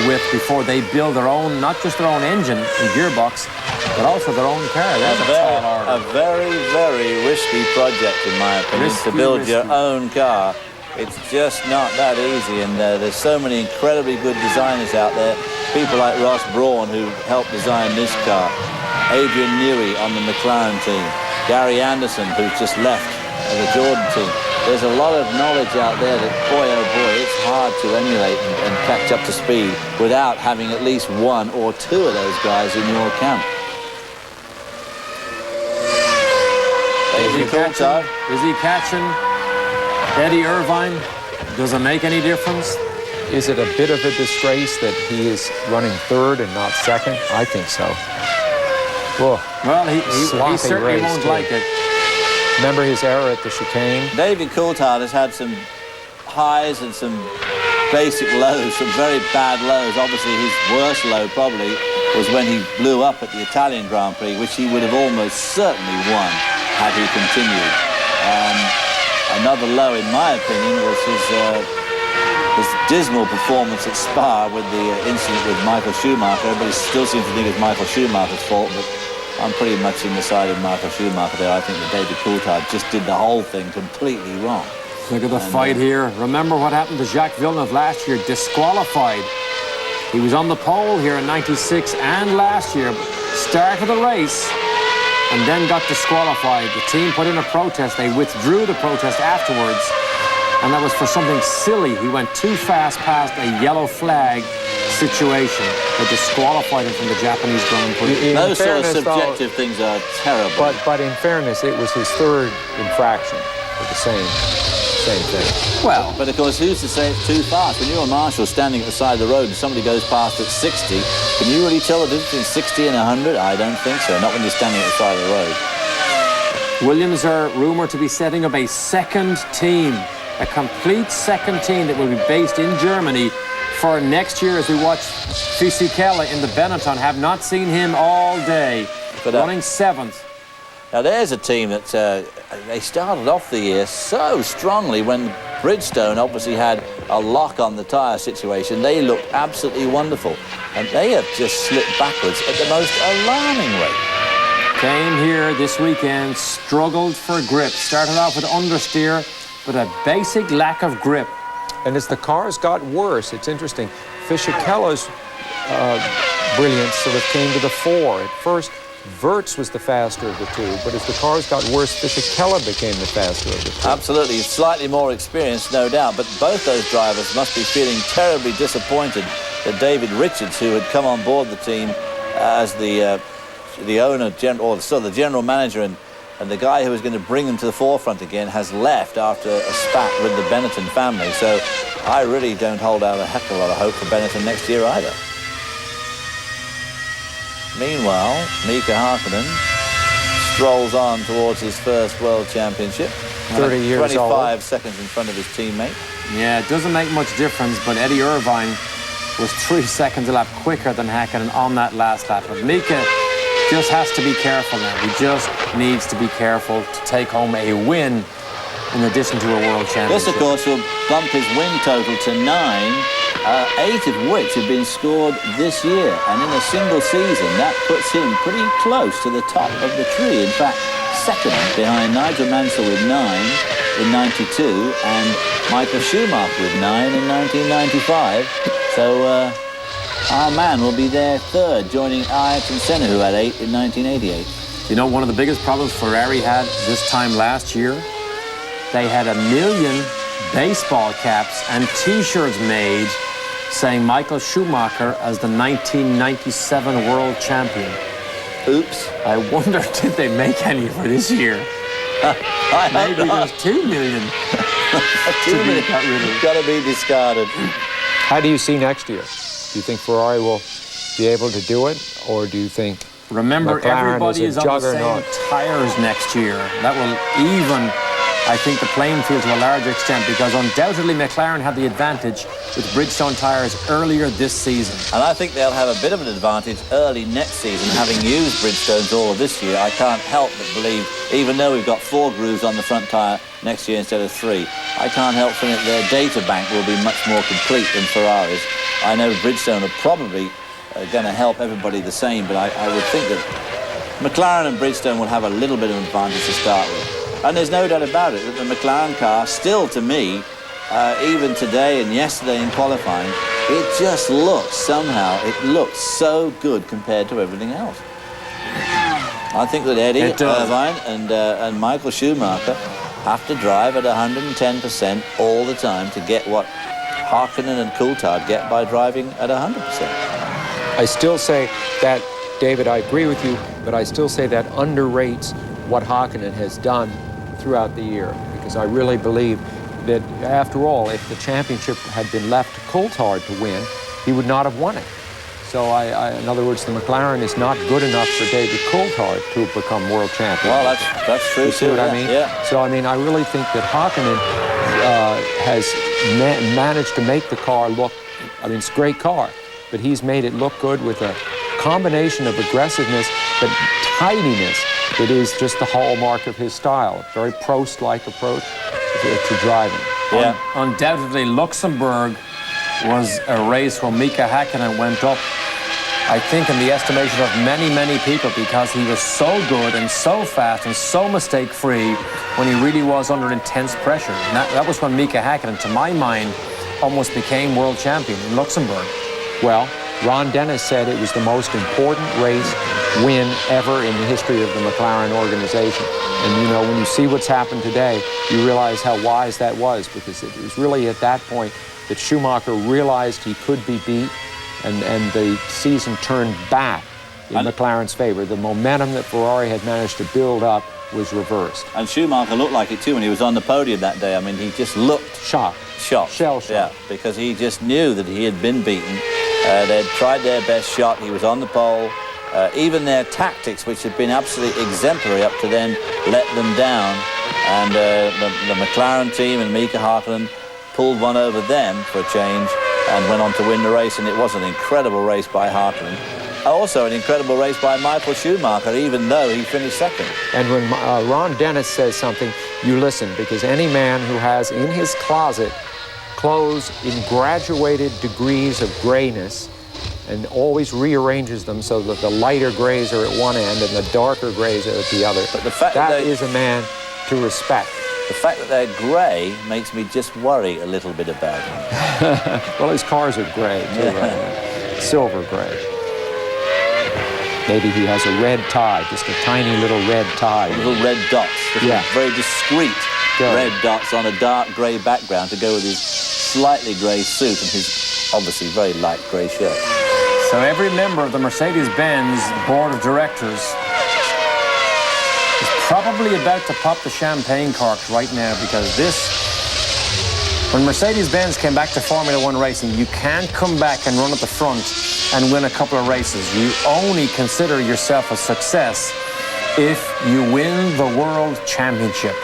with before they build their own, not just their own engine and gearbox, but also their own car. That's a tall order. A very, very risky project, in my opinion, to build your own car. It's just not that easy, and there's so many incredibly good designers out there. People like Ross Brawn, who helped design this car. Adrian Newey on the McLaren team. Gary Anderson, who's just left the Jordan team. There's a lot of knowledge out there that, boy, oh boy, it's hard to emulate and catch up to speed without having at least one or two of those guys in your camp. Is he catching Eddie Irvine? Does it make any difference? Is it a bit of a disgrace that he is running third and not second? I think so. Whoa. Well, he certainly won't like it. Remember his error at the chicane? David Coulthard has had some highs and some basic lows, some very bad lows. Obviously, his worst low probably was when he blew up at the Italian Grand Prix, which he would have almost certainly won had he continued. Another low, in my opinion, was his dismal performance at Spa with the incident with Michael Schumacher. Everybody still seems to think it's Michael Schumacher's fault, but I'm pretty much in the side of Michael Schumacher there. I think that David Coulthard just did the whole thing completely wrong. Look at the fight here. Remember what happened to Jacques Villeneuve last year? Disqualified. He was on the pole here in '96 and last year. Started the race and then got disqualified. The team put in a protest. They withdrew the protest afterwards, and that was for something silly. He went too fast past a yellow flag situation. They disqualified him from the Japanese Grand Prix. Those sort of subjective things are terrible. But in fairness, it was his third infraction for the same thing. Well, but of course, who's to say it's too fast? When you're a marshal standing at the side of the road and somebody goes past at 60, can you really tell the difference between 60 and 100? I don't think so, not when you're standing at the side of the road. Williams are rumoured to be setting up a second team, a complete second team that will be based in Germany for next year as we watch Fisichella in the Benetton. Have not seen him all day, running 7th. Now there's a team that they started off the year so strongly when Bridgestone obviously had a lock on the tyre situation. They looked absolutely wonderful, and they have just slipped backwards at the most alarming rate. Came here this weekend, struggled for grip. Started off with understeer, but a basic lack of grip. And as the cars got worse, it's interesting, Fisichella's brilliance sort of came to the fore. At first, Wirtz was the faster of the two, but as the cars got worse, Fisichella became the faster of the two. Absolutely, slightly more experienced, no doubt, but both those drivers must be feeling terribly disappointed that David Richards, who had come on board the team as the owner, or so the general manager, and the guy who was going to bring them to the forefront again, has left after a spat with the Benetton family. So I really don't hold out a heck of a lot of hope for Benetton next year either. Meanwhile, Mika Häkkinen strolls on towards his first World Championship. 30 years 25 old. seconds in front of his teammate. Yeah, it doesn't make much difference, but Eddie Irvine was 3 seconds a lap quicker than Häkkinen on that last lap. But Mika just has to be careful now. He just needs to be careful to take home a win in addition to a World Championship. This, of course, will bump his win total to 9. 8 of which have been scored this year, and in a single season that puts him pretty close to the top of the tree. In fact, second behind Nigel Mansell with 9 in '92 and Michael Schumacher with 9 in 1995. So our man will be there third, joining Ayrton Senna, who had 8 in 1988. You know, one of the biggest problems Ferrari had this time last year, they had 1 million baseball caps and T-shirts made saying Michael Schumacher as the 1997 world champion. Oops. I wonder, did they make any for this year? Maybe there's 2 million. 2 million got to be discarded. How do you see next year? Do you think Ferrari will be able to do it, or do you think Remember, McLaren everybody is on the juggernaut? same tires next year. That will even, I think, the playing field to a large extent, because undoubtedly McLaren had the advantage with Bridgestone tyres earlier this season. And I think they'll have a bit of an advantage early next season, having used Bridgestones all of this year. I can't help but believe, even though we've got 4 grooves on the front tyre next year instead of 3, I can't help feeling that their data bank will be much more complete than Ferrari's. I know Bridgestone are probably going to help everybody the same, but I would think that McLaren and Bridgestone will have a little bit of advantage to start with. And there's no doubt about it that the McLaren car still, to me, even today and yesterday in qualifying, it just looks somehow, it looks so good compared to everything else. I think that Eddie Irvine and Michael Schumacher have to drive at 110% all the time to get what Häkkinen and Coulthard get by driving at 100%. I still say that, David, I agree with you, but I still say that underrates what Häkkinen has done throughout the year, because I really believe that, after all, if the championship had been left to Coulthard to win, he would not have won it. So, in other words, the McLaren is not good enough for David Coulthard to become world champion. Well, that's true, you see what I mean? Yeah. So, I mean, I really think that Häkkinen has managed to make the car look, I mean, it's a great car, but he's made it look good with a combination of aggressiveness but tidiness that is just the hallmark of his style. Very Prost-like approach to driving. Yeah. Undoubtedly, Luxembourg was a race where Mika Häkkinen went up, I think, in the estimation of many, many people, because he was so good and so fast and so mistake-free when he really was under intense pressure. And that was when Mika Häkkinen, to my mind, almost became world champion in Luxembourg. Well, Ron Dennis said it was the most important race win ever in the history of the McLaren organization. And, you know, when you see what's happened today, you realize how wise that was, because it was really at that point that Schumacher realized he could be beat, and the season turned back in McLaren's favor. The momentum that Ferrari had managed to build up was reversed. And Schumacher looked like it too when he was on the podium that day. I mean, he just looked shocked. Shell-shocked. Yeah, because he just knew that he had been beaten. They'd tried their best shot. He was on the pole. Even their tactics, which had been absolutely exemplary up to then, let them down. And the McLaren team and Mika Häkkinen pulled one over them for a change and went on to win the race. And it was an incredible race by Häkkinen. Also an incredible race by Michael Schumacher, even though he finished second. And when Ron Dennis says something, you listen, because any man who has in his closet clothes in graduated degrees of grayness and always rearranges them so that the lighter grays are at one end and the darker grays are at the other. But the fact that is a man to respect. The fact that they're grey makes me just worry a little bit about him. Well, his cars are grey, too, right? Silver grey. Maybe he has a red tie, just a tiny little red tie. Little red dots. Yeah. Very discreet red dots on a dark grey background to go with his slightly grey suit and his obviously very light grey shirt. So every member of the Mercedes-Benz board of directors is probably about to pop the champagne corks right now, because when Mercedes-Benz came back to Formula One racing, you can't come back and run at the front and win a couple of races. You only consider yourself a success if you win the World Championship.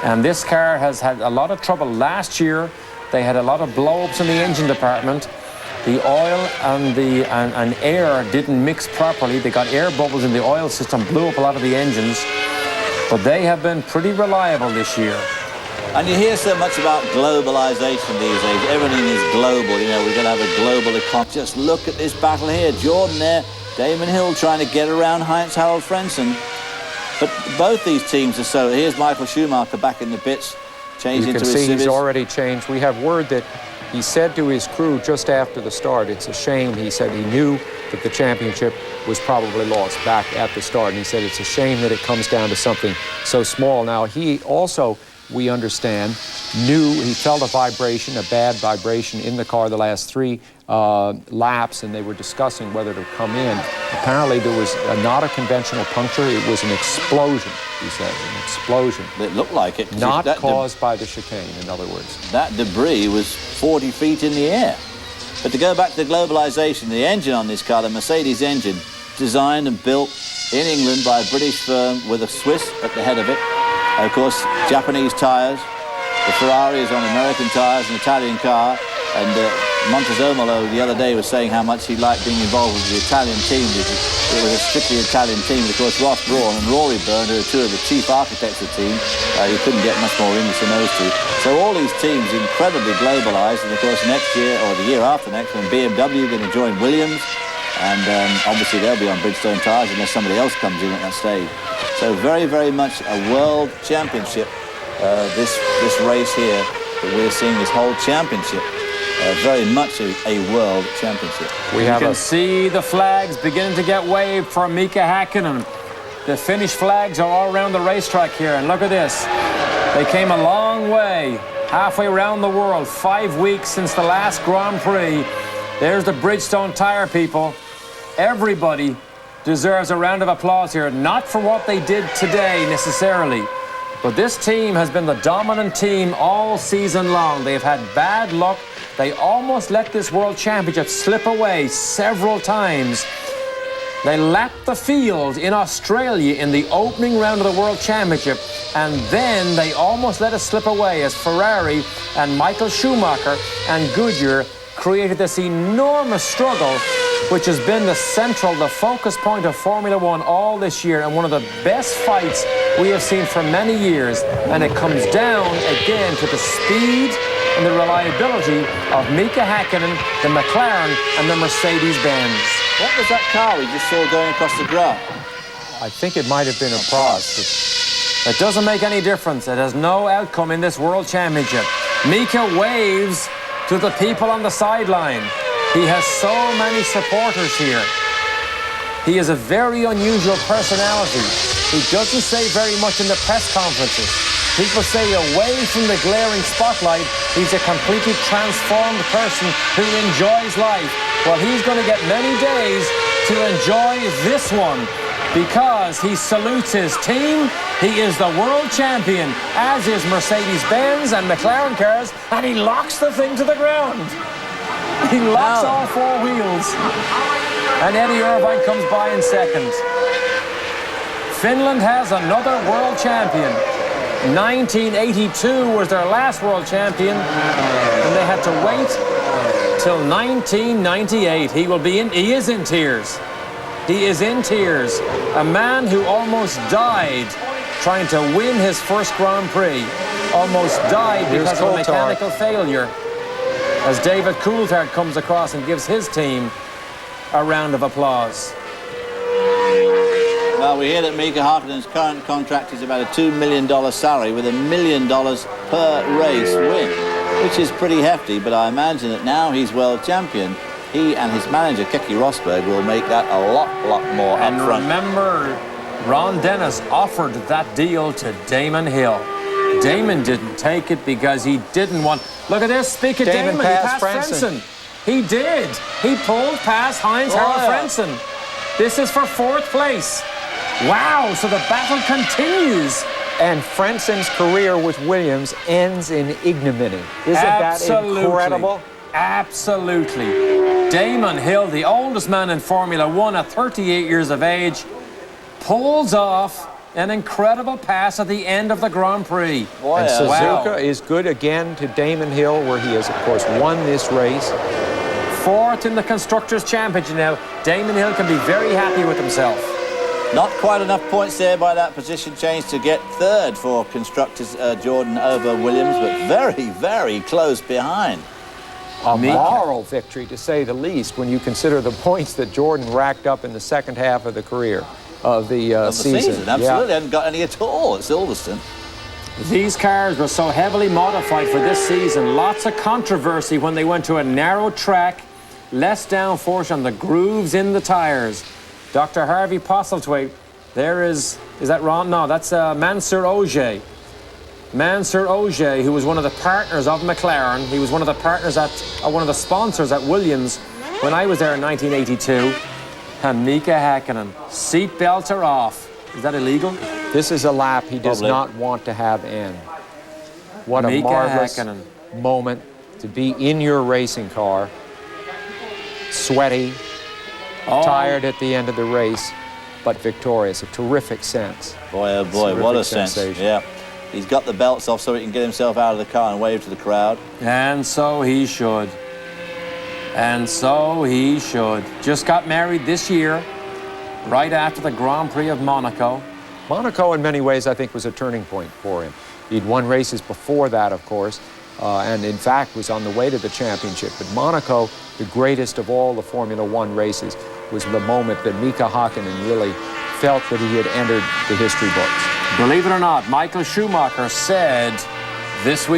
And this car has had a lot of trouble. Last year, they had a lot of blow-ups in the engine department. The oil and air didn't mix properly. They got air bubbles in the oil system, blew up a lot of the engines. But they have been pretty reliable this year. And you hear so much about globalization these days. Everything is global. You know, we're going to have a global economy. Just look at this battle here. Jordan there, Damon Hill trying to get around Heinz-Harald Frentzen. But both these teams are so. Here's Michael Schumacher back in the pits, changing into his You can see Civics. he's already changed. We have word that he said to his crew just after the start, it's a shame. He said he knew that the championship was probably lost back at the start. And he said it's a shame that it comes down to something so small. Now, he also, we understand, knew he felt a vibration, a bad vibration in the car the last 3 laps, and they were discussing whether to come in. Apparently there was not a conventional puncture, it was an explosion, he said, an explosion. It looked like it. Not caused by the chicane, in other words. That debris was 40 feet in the air. But to go back to the globalization, the engine on this car, the Mercedes engine, designed and built in England by a British firm with a Swiss at the head of it. Of course, Japanese tyres. The Ferrari is on American tyres, an Italian car. And Montezomolo the other day was saying how much he liked being involved with the Italian team. It was a strictly Italian team. And of course, Ross Brawn and Rory Byrne, who are two of the chief architects of the team, you couldn't get much more English than those two. So all these teams incredibly globalised. And of course, next year, or the year after next, when BMW are going to join Williams, And obviously they'll be on Bridgestone tyres unless somebody else comes in at that stage. So very, very much a world championship, this race here that we're seeing, this whole championship. Very much a world championship. You can see the flags beginning to get waved for Mika Häkkinen. The Finnish flags are all around the racetrack here, and look at this. They came a long way, halfway around the world, 5 weeks since the last Grand Prix. There's the Bridgestone tyre people. Everybody deserves a round of applause here, not for what they did today necessarily, but this team has been the dominant team all season long. They've had bad luck. They almost let this World Championship slip away several times. They lapped the field in Australia in the opening round of the World Championship, and then they almost let it slip away as Ferrari and Michael Schumacher and Goodyear created this enormous struggle, which has been the focus point of Formula One all this year, and one of the best fights we have seen for many years. And it comes down again to the speed and the reliability of Mika Häkkinen, the McLaren, and the Mercedes-Benz. What was that car we just saw going across the grass? I think it might have been a Prost. It doesn't make any difference. It has no outcome in this World Championship. Mika waves to the people on the sideline. He has so many supporters here. He is a very unusual personality. He doesn't say very much in the press conferences. People say away from the glaring spotlight, he's a completely transformed person who enjoys life. Well, he's going to get many days to enjoy this one because he salutes his team. He is the world champion, as is Mercedes-Benz and McLaren cars, and he locks the thing to the ground. He locks all 4 wheels. And Eddie Irvine comes by in second. Finland has another world champion. 1982 was their last world champion, and they had to wait till 1998. He is in tears. He is in tears. A man who almost died trying to win his first Grand Prix. Almost died because of a mechanical failure. As David Coulthard comes across and gives his team a round of applause. Well, we hear that Mika Häkkinen's current contract is about a $2 million salary with $1 million per race win, which is pretty hefty, but I imagine that now he's world champion, he and his manager, Keke Rosberg, will make that a lot more and upfront. Remember, Ron Dennis offered that deal to Damon Hill. Damon didn't take it because he didn't want... Look at this, speak of Damon, he passed Frentzen. He did. He pulled past Heinz-Harald Frentzen. This is for 4th place. Wow, so the battle continues. And Frentzen's career with Williams ends in ignominy. Isn't that incredible? Absolutely. Damon Hill, the oldest man in Formula One at 38 years of age, pulls off an incredible pass at the end of the Grand Prix. And Suzuka is good again to Damon Hill, where he has, of course, won this race. 4th in the Constructors' Championship now. Damon Hill can be very happy with himself. Not quite enough points there by that position change to get 3rd for Constructors Jordan over Williams, but very, very close behind. A moral victory, to say the least, when you consider the points that Jordan racked up in the second half of the career. Of the season. Absolutely, hadn't got any at all at Silverstone. These cars were so heavily modified for this season. Lots of controversy when they went to a narrow track, less downforce on the grooves in the tires. Dr. Harvey Postlethwaite, there is that Ron? No, that's Mansour Ogier. Mansour Ogier, who was one of the partners of McLaren. He was one of the partners at, one of the sponsors at Williams when I was there in 1982. And Mika Häkkinen, seat belts are off. Is that illegal? This is a lap he does not want to have end. What a marvelous moment to be in your racing car, sweaty, tired at the end of the race, but victorious. A terrific sense. Boy, oh boy, what a sensation. Yeah. He's got the belts off so he can get himself out of the car and wave to the crowd. And so he should. And so he should. Just got married this year, right after the Grand Prix of Monaco. Monaco, in many ways, I think, was a turning point for him. He'd won races before that, of course, and in fact was on the way to the championship. But Monaco, the greatest of all the Formula One races, was the moment that Mika Häkkinen really felt that he had entered the history books. Believe it or not, Michael Schumacher said this week